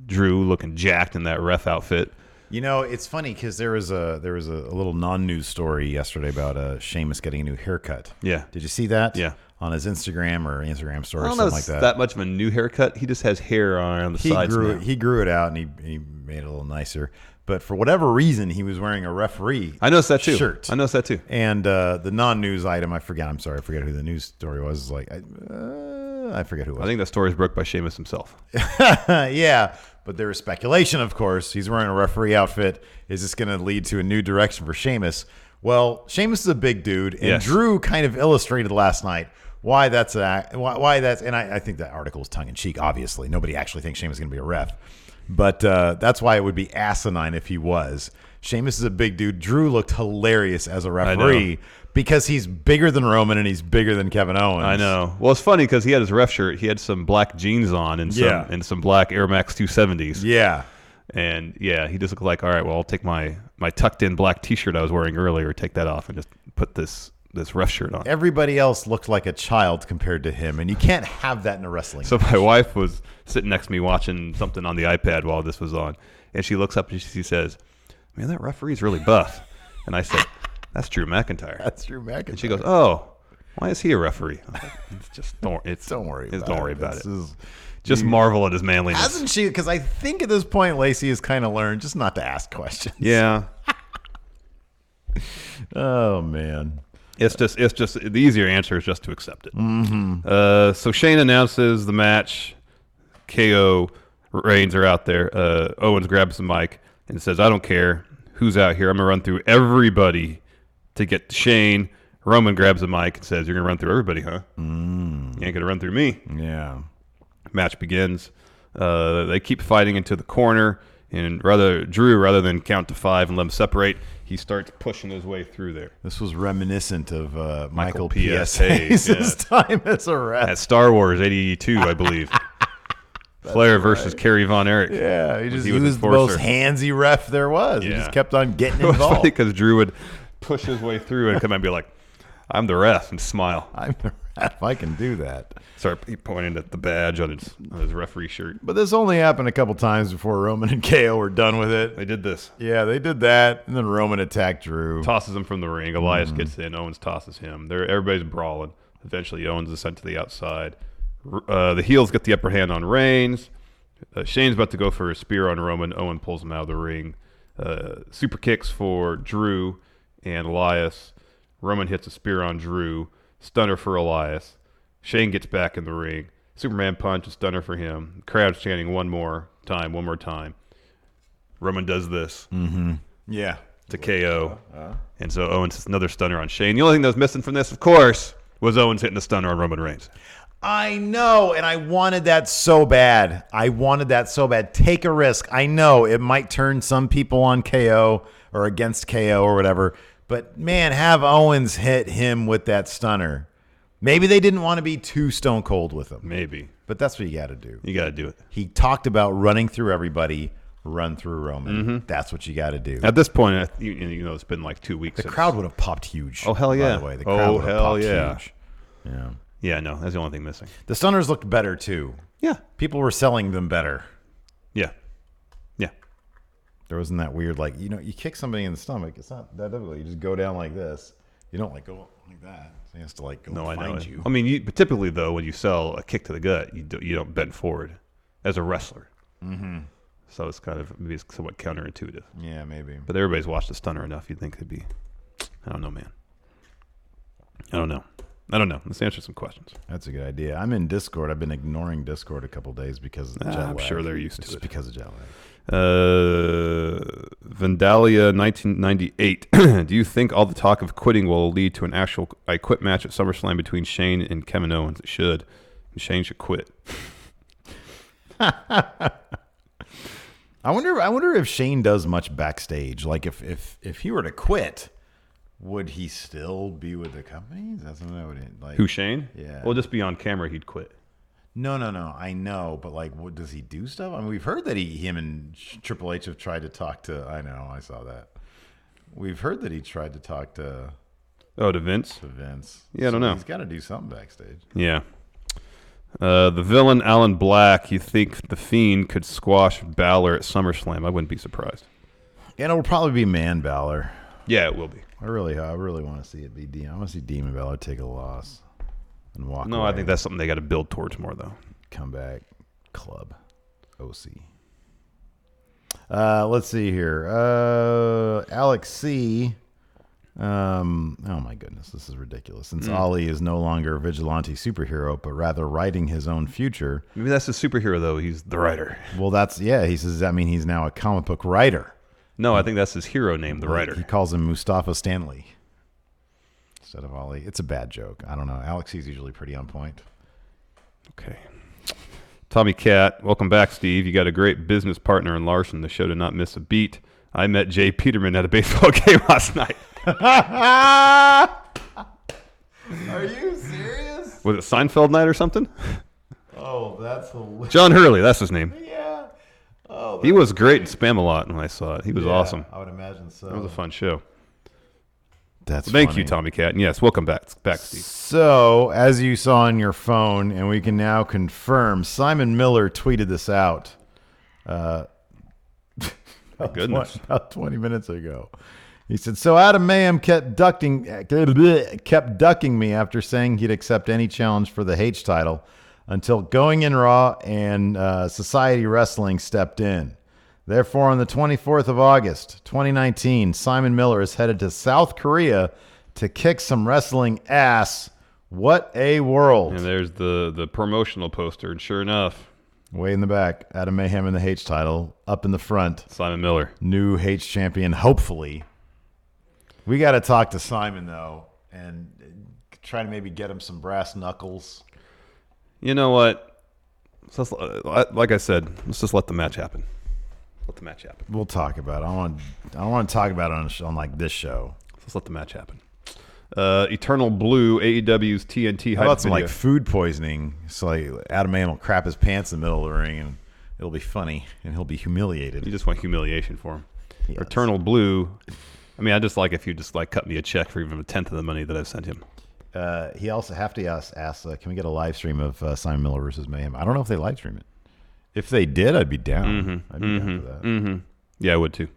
Drew looking jacked in that ref outfit. It's funny because there was a little non-news story yesterday about Sheamus getting a new haircut. Yeah. Did you see that? Yeah. On his Instagram story or something like that. That much of a new haircut. He just has hair on the sides now. He grew it out and he made it a little nicer. But for whatever reason, he was wearing a referee I noticed that too. shirt. I noticed that too. And the non-news item, I forget who the news story was. Is like I forget who it was. I think that story is broke by Sheamus himself. Yeah, but there was speculation, of course. He's wearing a referee outfit. Is this going to lead to a new direction for Sheamus? Well, Sheamus is a big dude, and yes. Drew kind of illustrated last night why that's. And I think that article is tongue-in-cheek, obviously. Nobody actually thinks Sheamus is going to be a ref. But that's why it would be asinine if he was. Sheamus is a big dude. Drew looked hilarious as a referee because he's bigger than Roman and he's bigger than Kevin Owens. I know. Well, it's funny because he had his ref shirt. He had some black jeans on and some black Air Max 270s. Yeah. And yeah, he just looked like, all right, well, I'll take my tucked in black T-shirt I was wearing earlier, take that off, and just put this ref shirt on. Everybody else looked like a child compared to him, and you can't have that in a wrestling match. My wife was sitting next to me watching something on the iPad while this was on, and she looks up and she says, man, that referee's really buff. And I said, that's Drew McIntyre. That's Drew McIntyre. And she goes, oh, why is he a referee? I was like, don't worry about it. Just marvel at his manliness. Hasn't she? Because I think at this point, Lacey has kind of learned just not to ask questions. Yeah. Oh, man. It's just the easier answer is just to accept it. Mm-hmm. So Shane announces the match. KO, Reigns are out there. Owens grabs the mic and says, I don't care who's out here. I'm going to run through everybody to get to Shane. Roman grabs the mic and says, you're going to run through everybody, huh? You ain't going to run through me. Yeah. Match begins. They keep fighting into the corner, and Drew, rather than count to 5 and let them separate, he starts pushing his way through there. This was reminiscent of Michael P.S. Hayes' Hayes, time as a ref. At Star Wars 82, I believe. Flair versus Kerry Von Erich. Yeah, he just was used the most handsy ref there was. He just kept on getting It was funny involved. because Drew would push his way through and come out and be like, I'm the ref, and smile. I'm the ref. I can do that. Start pointing at the badge on his referee shirt. But this only happened a couple times before Roman and KO were done with it. They did this. Yeah, they did that, and then Roman attacked Drew. Tosses him from the ring. Elias gets in. Owens tosses him. Everybody's brawling. Eventually, Owens is sent to the outside. The heels get the upper hand on Reigns. Shane's about to go for a spear on Roman. Owen pulls him out of the ring. Super kicks for Drew and Elias. Roman hits a spear on Drew. Stunner for Elias. Shane gets back in the ring. Superman punch, a stunner for him. Crowd's chanting one more time. Roman does this. Yeah. To KO. And so Owens hits another stunner on Shane. The only thing that was missing from this, of course, was Owens hitting the stunner on Roman Reigns. I know, and I wanted that so bad. Take a risk. I know it might turn some people on KO or against KO or whatever, but man, have Owens hit him with that stunner. Maybe they didn't want to be too stone cold with him. Maybe. But that's what you got to do. You got to do it. He talked about running through everybody, run through Roman. That's what you got to do. At this point, it's been like 2 weeks. The crowd would have popped huge. Oh, hell yeah. By the way, the crowd would have popped huge. Yeah. Yeah, no, that's the only thing missing. The stunners looked better, too. Yeah. People were selling them better. Yeah. Yeah. There wasn't that weird, you kick somebody in the stomach. It's not that difficult. You just go down like this. You don't, go like that. So he has to, go find you. I mean, but typically, though, when you sell a kick to the gut, you don't bend forward as a wrestler. Mm-hmm. So it's maybe it's somewhat counterintuitive. Yeah, maybe. But everybody's watched the stunner enough. You'd think it'd be, I don't know, man. I don't know. Let's answer some questions. That's a good idea. I'm in Discord. I've been ignoring Discord a couple days because of the jet lag. I'm sure they're used to it. Just because of jet lag. Vandalia 1998. Do you think all the talk of quitting will lead to an actual I quit match at SummerSlam between Shane and Kevin Owens? It should. And Shane should quit. I wonder if Shane does much backstage. If he were to quit, would he still be with the company? Is that something that would Who, Shane? Yeah. Well, just be on camera, he'd quit. No. I know, but what does he do stuff? I mean, we've heard that him and Triple H have tried to talk to. I know, I saw that. We've heard that he tried to talk to. Oh, to Vince. Yeah, I don't know. He's got to do something backstage. Yeah. The villain Alan Black. You think the Fiend could squash Balor at SummerSlam? I wouldn't be surprised. And it'll probably be Man Balor. Yeah, it will be. I really want to see it be Demon. I want to see Demon Balor take a loss and walk away. I think that's something they got to build towards more, though. Come back, Club, OC. Let's see here. Alex C. Oh my goodness, this is ridiculous. Since Ali is no longer a vigilante superhero, but rather writing his own future. Maybe that's the superhero, though. He's the writer. Well, he says, I mean, he's now a comic book writer. No, I think that's his hero name, the writer. He calls him Mustafa Stanley instead of Ali. It's a bad joke. I don't know. Alex is usually pretty on point. Okay. Tommy Cat, welcome back, Steve. You got a great business partner in Larson. The show did not miss a beat. I met Jay Peterman at a baseball game last night. Are you serious? Was it Seinfeld night or something? Oh, that's hilarious. John Hurley, that's his name. Yeah. Oh, he was great in Spam-A-Lot when I saw it. He was awesome. I would imagine so. It was a fun show. That's Thank you, Tommy Cat. And yes, welcome back, Steve. So, as you saw on your phone, and we can now confirm, Simon Miller tweeted this out. Goodness. About 20 minutes ago. He said, so Adam Mayhem kept ducking me after saying he'd accept any challenge for the H title until Going in Raw and Society Wrestling stepped in. Therefore, on the 24th of August, 2019, Simon Miller is headed to South Korea to kick some wrestling ass. What a world. And there's the promotional poster, and sure enough, Way in the back. Adam Mayhem in the H title. Up in the front. Simon Miller. New H champion, hopefully. We got to talk to Simon, though, and try to maybe get him some brass knuckles. You know what? So like I said, let's just let the match happen. Let the match happen. We'll talk about it. I don't want to talk about it on like this show. Let's let the match happen. Eternal Blue, AEW's TNT. How about some like food poisoning? So like Adam Mayhem will crap his pants in the middle of the ring, and it'll be funny, and he'll be humiliated. You just want humiliation for him. Yes. Eternal Blue. I mean, I just like if you just like cut me a check for even a tenth of the money that I've sent him. He also have to ask, can we get a live stream of Simon Miller versus Mayhem? I don't know if they live stream it. If they did, I'd be down. I'd be down for that. Yeah, I would too.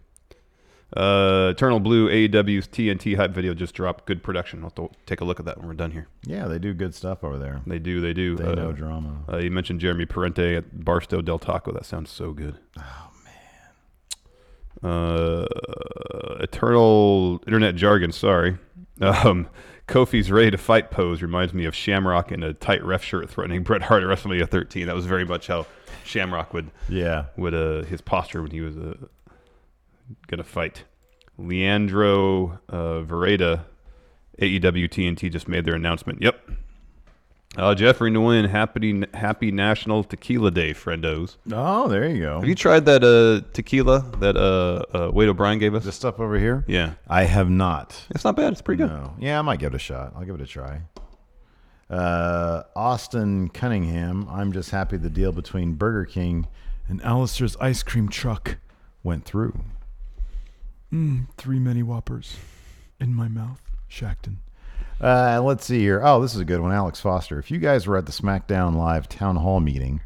Eternal Blue, AEW's TNT hype video just dropped. Good production. I'll have to take a look at that when we're done here. Yeah, they do good stuff over there. They do. They know drama. You mentioned Jeremy Parente at Barstow Del Taco. That sounds so good. Oh, man. Eternal internet jargon, sorry. Kofi's ready to fight pose reminds me of Shamrock in a tight ref shirt threatening Bret Hart at WrestleMania 13. That was very much how Shamrock would his posture when he was gonna fight. Leandro Vereda, AEW TNT just made their announcement. Yep. Jeffrey Nguyen, happy National Tequila Day, friendos. Oh, there you go. Have you tried that tequila that Wade O'Brien gave us? This stuff over here? Yeah. I have not. It's not bad. It's pretty good. No. Yeah, I might give it a shot. I'll give it a try. Austin Cunningham, I'm just happy the deal between Burger King and Alistair's ice cream truck went through. 3 mini Whoppers in my mouth. Shackton. Let's see here. Oh, this is a good one. Alex Foster. If you guys were at the Smackdown Live town hall meeting,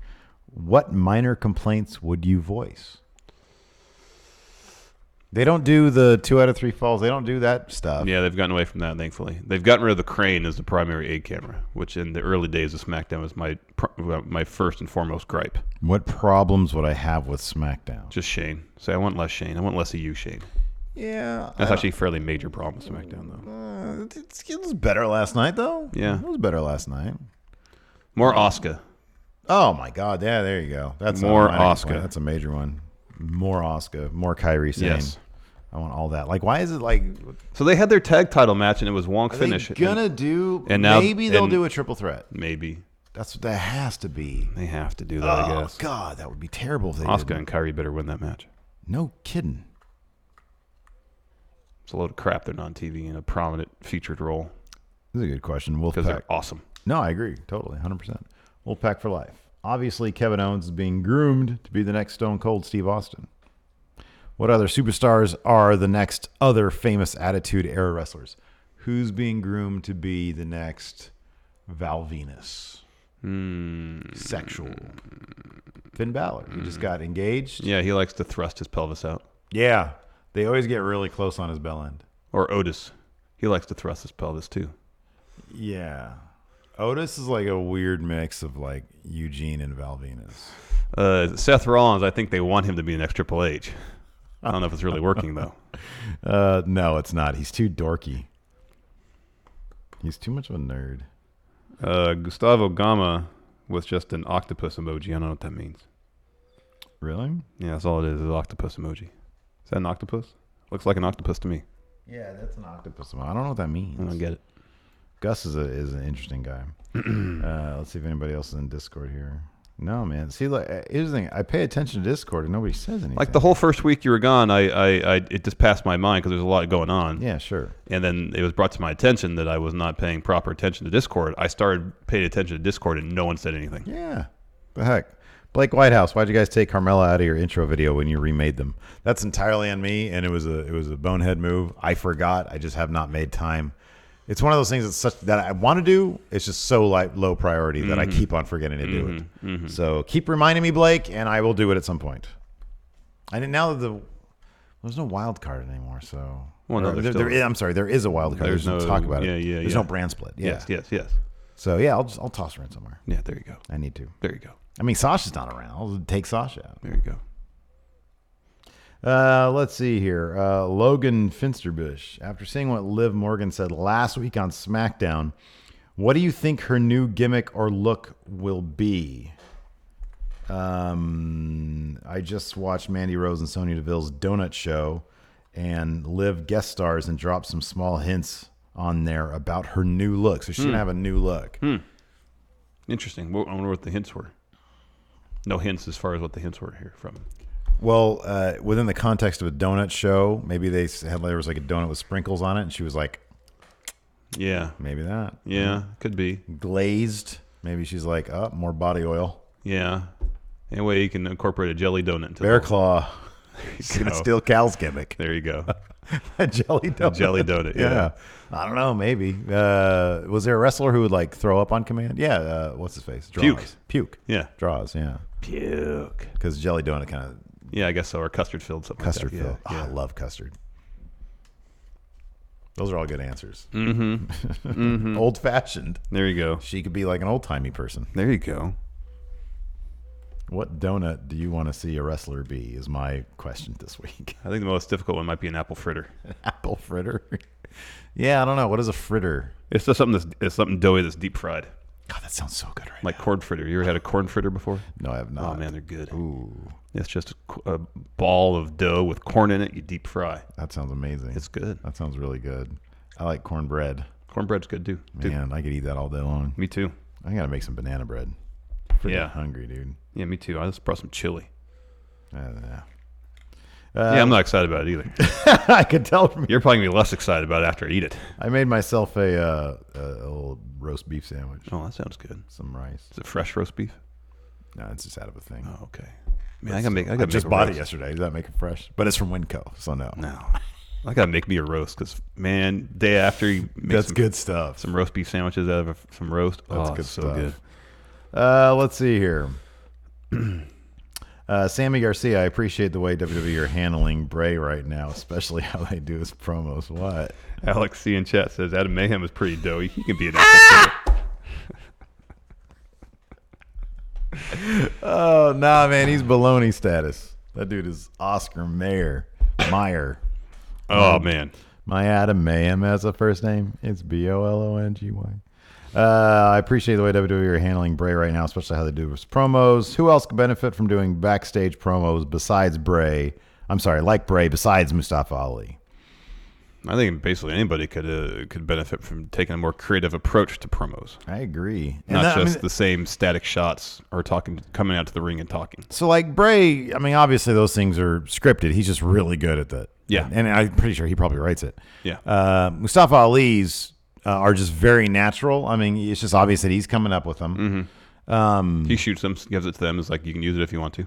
what minor complaints would you voice? They don't do the 2 out of 3 falls. They don't do that stuff. Yeah, they've gotten away from that, thankfully. They've gotten rid of the crane as the primary aid camera, which in the early days of SmackDown was my first and foremost gripe. What problems would I have with SmackDown? Just Shane. Say, I want less Shane. I want less of you, Shane. Yeah. That's actually a fairly major problem with SmackDown, though. It was better last night, though. Yeah. It was better last night. More Asuka. Oh, my God. Yeah, there you go. That's more a minor Asuka. complaint. That's a major one. More Asuka. More Kairi Sane. Yes. I want all that. Like, why is it like... So they had their tag title match, and it was wonk finish. Are they gonna do... And now, maybe they'll do a triple threat. Maybe. That has to be. They have to do that, I guess. Oh, God. That would be terrible if they Asuka did. and Kairi better win that match. No kidding. It's a load of crap they're not on TV in a prominent featured role. This is a good question. Because they're awesome. No, I agree. Totally. 100%. Wolfpack for life. Obviously, Kevin Owens is being groomed to be the next Stone Cold Steve Austin. What other superstars are the next other famous Attitude Era wrestlers? Who's being groomed to be the next Val Venus? Sexual. Finn Balor. He just got engaged. Yeah, he likes to thrust his pelvis out. Yeah. They always get really close on his bell end. Or Otis. He likes to thrust his pelvis, too. Yeah. Otis is like a weird mix of like Eugene and Val Venus. Seth Rollins, I think they want him to be the next Triple H. I don't know if it's really working, though. No, it's not. He's too dorky. He's too much of a nerd. Gustavo Gama with just an octopus emoji. I don't know what that means. Really? Yeah, that's all it is an octopus emoji. Is that an octopus? Looks like an octopus to me. Yeah, that's an octopus. I don't know what that means. I don't get it. Gus is an interesting guy. Let's see if anybody else is in Discord here. No, man. See, like, here's the thing. I pay attention to Discord and nobody says anything. Like the whole first week you were gone, it just passed my mind because there's a lot going on. Yeah, sure. And then it was brought to my attention that I was not paying proper attention to Discord. I started paying attention to Discord and no one said anything. Yeah. The heck. Blake Whitehouse, why'd you guys take Carmella out of your intro video when you remade them? That's entirely on me, and it was a bonehead move. I forgot. I just have not made time. It's one of those things that I want to do. It's just so low priority that I keep on forgetting to do it. So keep reminding me, Blake, and I will do it at some point. Now that there's no wild card anymore, so I'm sorry, there is a wild card. There's no talk about it. Yeah, there's no brand split. Yeah. Yes. So yeah, I'll toss her in somewhere. Yeah, there you go. I need to. There you go. I mean, Sasha's not around. I'll take Sasha out. There you go. Let's see here. Logan Finsterbush. After seeing what Liv Morgan said last week on SmackDown, what do you think her new gimmick or look will be? I just watched Mandy Rose and Sonya Deville's Donut Show, and Liv guest stars and dropped some small hints on there about her new look. So she's going to have a new look. Interesting. I wonder what the hints were. No hints as far as what the hints were here from. Well, within the context of a donut show, maybe there was like a donut with sprinkles on it, and she was like, yeah, maybe that. Yeah, could be. Glazed. Maybe she's like, more body oil. Yeah. Anyway, you can incorporate a jelly donut into Bear Claw. He's going to steal Cal's gimmick. There you go. A jelly donut. A jelly donut, yeah. I don't know, maybe. Was there a wrestler who would like throw up on command? Yeah, what's his face? Draws. Puke. Yeah. Draws, yeah. Puke. Because jelly donut kind of... Yeah, I guess so. Or custard filled, something custard like that. filled. Yeah. I love custard. Those are all good answers. Mm-hmm. Old fashioned. There you go. She could be like an old timey person. There you go. What donut do you want to see a wrestler be is my question this week. I think the most difficult one might be an apple fritter. An apple fritter? Yeah, I don't know. What is a fritter? It's just something doughy that's deep fried. God, that sounds so good right like now. corn fritter. You ever had a corn fritter before? No, I have not. Oh, man, they're good. Ooh. It's just a ball of dough with corn in it. You deep fry. That sounds amazing. It's good. That sounds really good. I like cornbread. Cornbread's good, too. Man, I could eat that all day long. Me too. I got to make some banana bread. Freaking hungry, dude. Yeah, me too. I just brought some chili. Yeah, I'm not excited about it either. I could tell from You're probably going to be less excited about it after I eat it. I made myself a little roast beef sandwich. Oh, that sounds good. Some rice. Is it fresh roast beef? No, it's just out of a thing. Oh, okay. Man, I just bought it yesterday. Does that make it fresh? But it's from Winco, so no. No. I got to make me a roast because, man, day after you make That's good stuff. Some roast beef sandwiches out of some roast. That's good so stuff. good. Let's see here. Sammy Garcia, I appreciate the way WWE are handling Bray right now, especially how they do his promos. What? Alex C in chat says Adam Mayhem is pretty doughy. He can be an apple fritter. Oh, nah, man. He's baloney status. That dude is Oscar Meyer. Oh, man. My Adam Mayhem has a first name. It's Bolongy. I appreciate the way WWE are handling Bray right now, especially how they do his promos. Who else could benefit from doing backstage promos besides Bray? I'm sorry, like Bray, besides Mustafa Ali? I think basically anybody could benefit from taking a more creative approach to promos. I agree. Not the same static shots or coming out to the ring and talking. So like Bray, I mean, obviously those things are scripted. He's just really good at that. Yeah. And I'm pretty sure he probably writes it. Yeah. Mustafa Ali's are just very natural. I mean, it's just obvious that he's coming up with them. Mm-hmm. He shoots them, gives it to them. It's like, you can use it if you want to.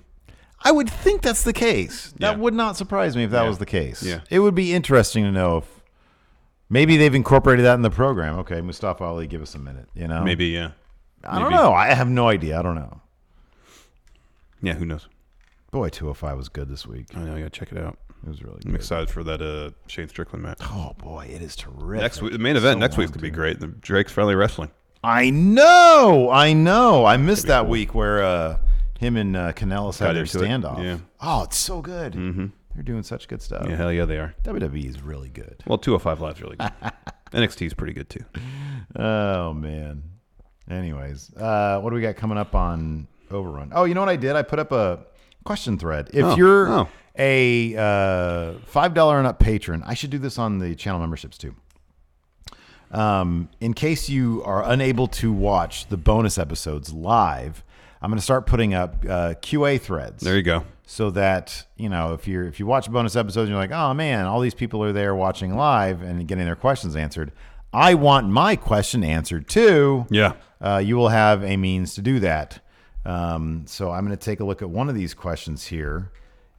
I would think that's the case. That would not surprise me if that was the case. Yeah. It would be interesting to know if maybe they've incorporated that in the program. Okay, Mustafa Ali, give us a minute. You know, maybe, yeah. I don't know. I have no idea. I don't know. Yeah, who knows? Boy, 205 was good this week. I know. You gotta check it out. It was really good. I'm excited for that Shane Strickland match. Oh boy, it is terrific. Next week, the main event next week's gonna be great. The Drake's finally wrestling. I know. I missed that week where him and Kanellis had their standoff. Yeah. Oh, it's so good. Mm-hmm. They're doing such good stuff. Yeah, hell yeah, they are. WWE is really good. Well, 205 Live's really good. NXT's pretty good too. Oh man. Anyways, what do we got coming up on Overrun? Oh, you know what I did? I put up a question thread. If you're a $5 and up patron, I should do this on the channel memberships too. In case you are unable to watch the bonus episodes live, I'm going to start putting up QA threads. There you go. So that, you know, if you watch bonus episodes and you're like, oh man, all these people are there watching live and getting their questions answered, I want my question answered too. Yeah. You will have a means to do that. So I'm going to take a look at one of these questions here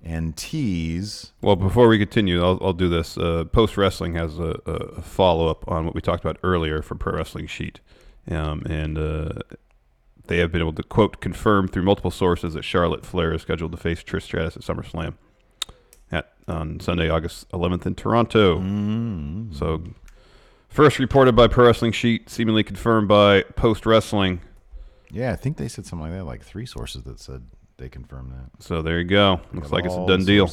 and tease. Well, before we continue, I'll do this. Post Wrestling has a follow-up on what we talked about earlier from Pro Wrestling Sheet. And they have been able to, quote, confirm through multiple sources that Charlotte Flair is scheduled to face Trish Stratus at SummerSlam on Sunday, August 11th in Toronto. Mm-hmm. So, first reported by Pro Wrestling Sheet, seemingly confirmed by Post Wrestling. Yeah, I think they said something like that, like 3 sources that said they confirmed that. So there you go. Looks like it's a done deal.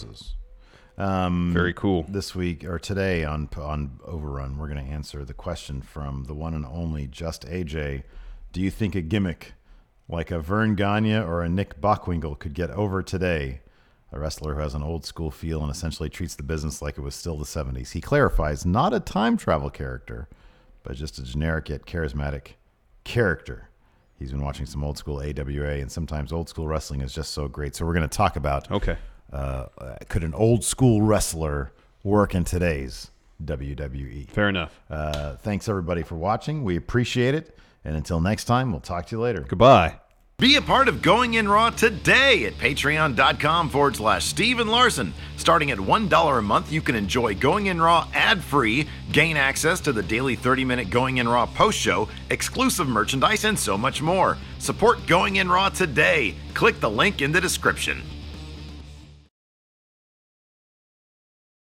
Very cool. This week or today on Overrun, we're going to answer the question from the one and only Just AJ. Do you think a gimmick like a Vern Gagne or a Nick Bockwinkel could get over today. A wrestler who has an old school feel and essentially treats the business like it was still the 70s. He clarifies, not a time travel character, but just a generic yet charismatic character. He's been watching some old school AWA, and sometimes old school wrestling is just so great. So we're going to talk about, could an old school wrestler work in today's WWE? Fair enough. Thanks, everybody, for watching. We appreciate it. And until next time, we'll talk to you later. Goodbye. Be a part of Going In Raw today at patreon.com/Steven Larson. Starting at $1 a month, you can enjoy Going In Raw ad-free, gain access to the daily 30-minute Going In Raw post show, exclusive merchandise, and so much more. Support Going In Raw today. Click the link in the description.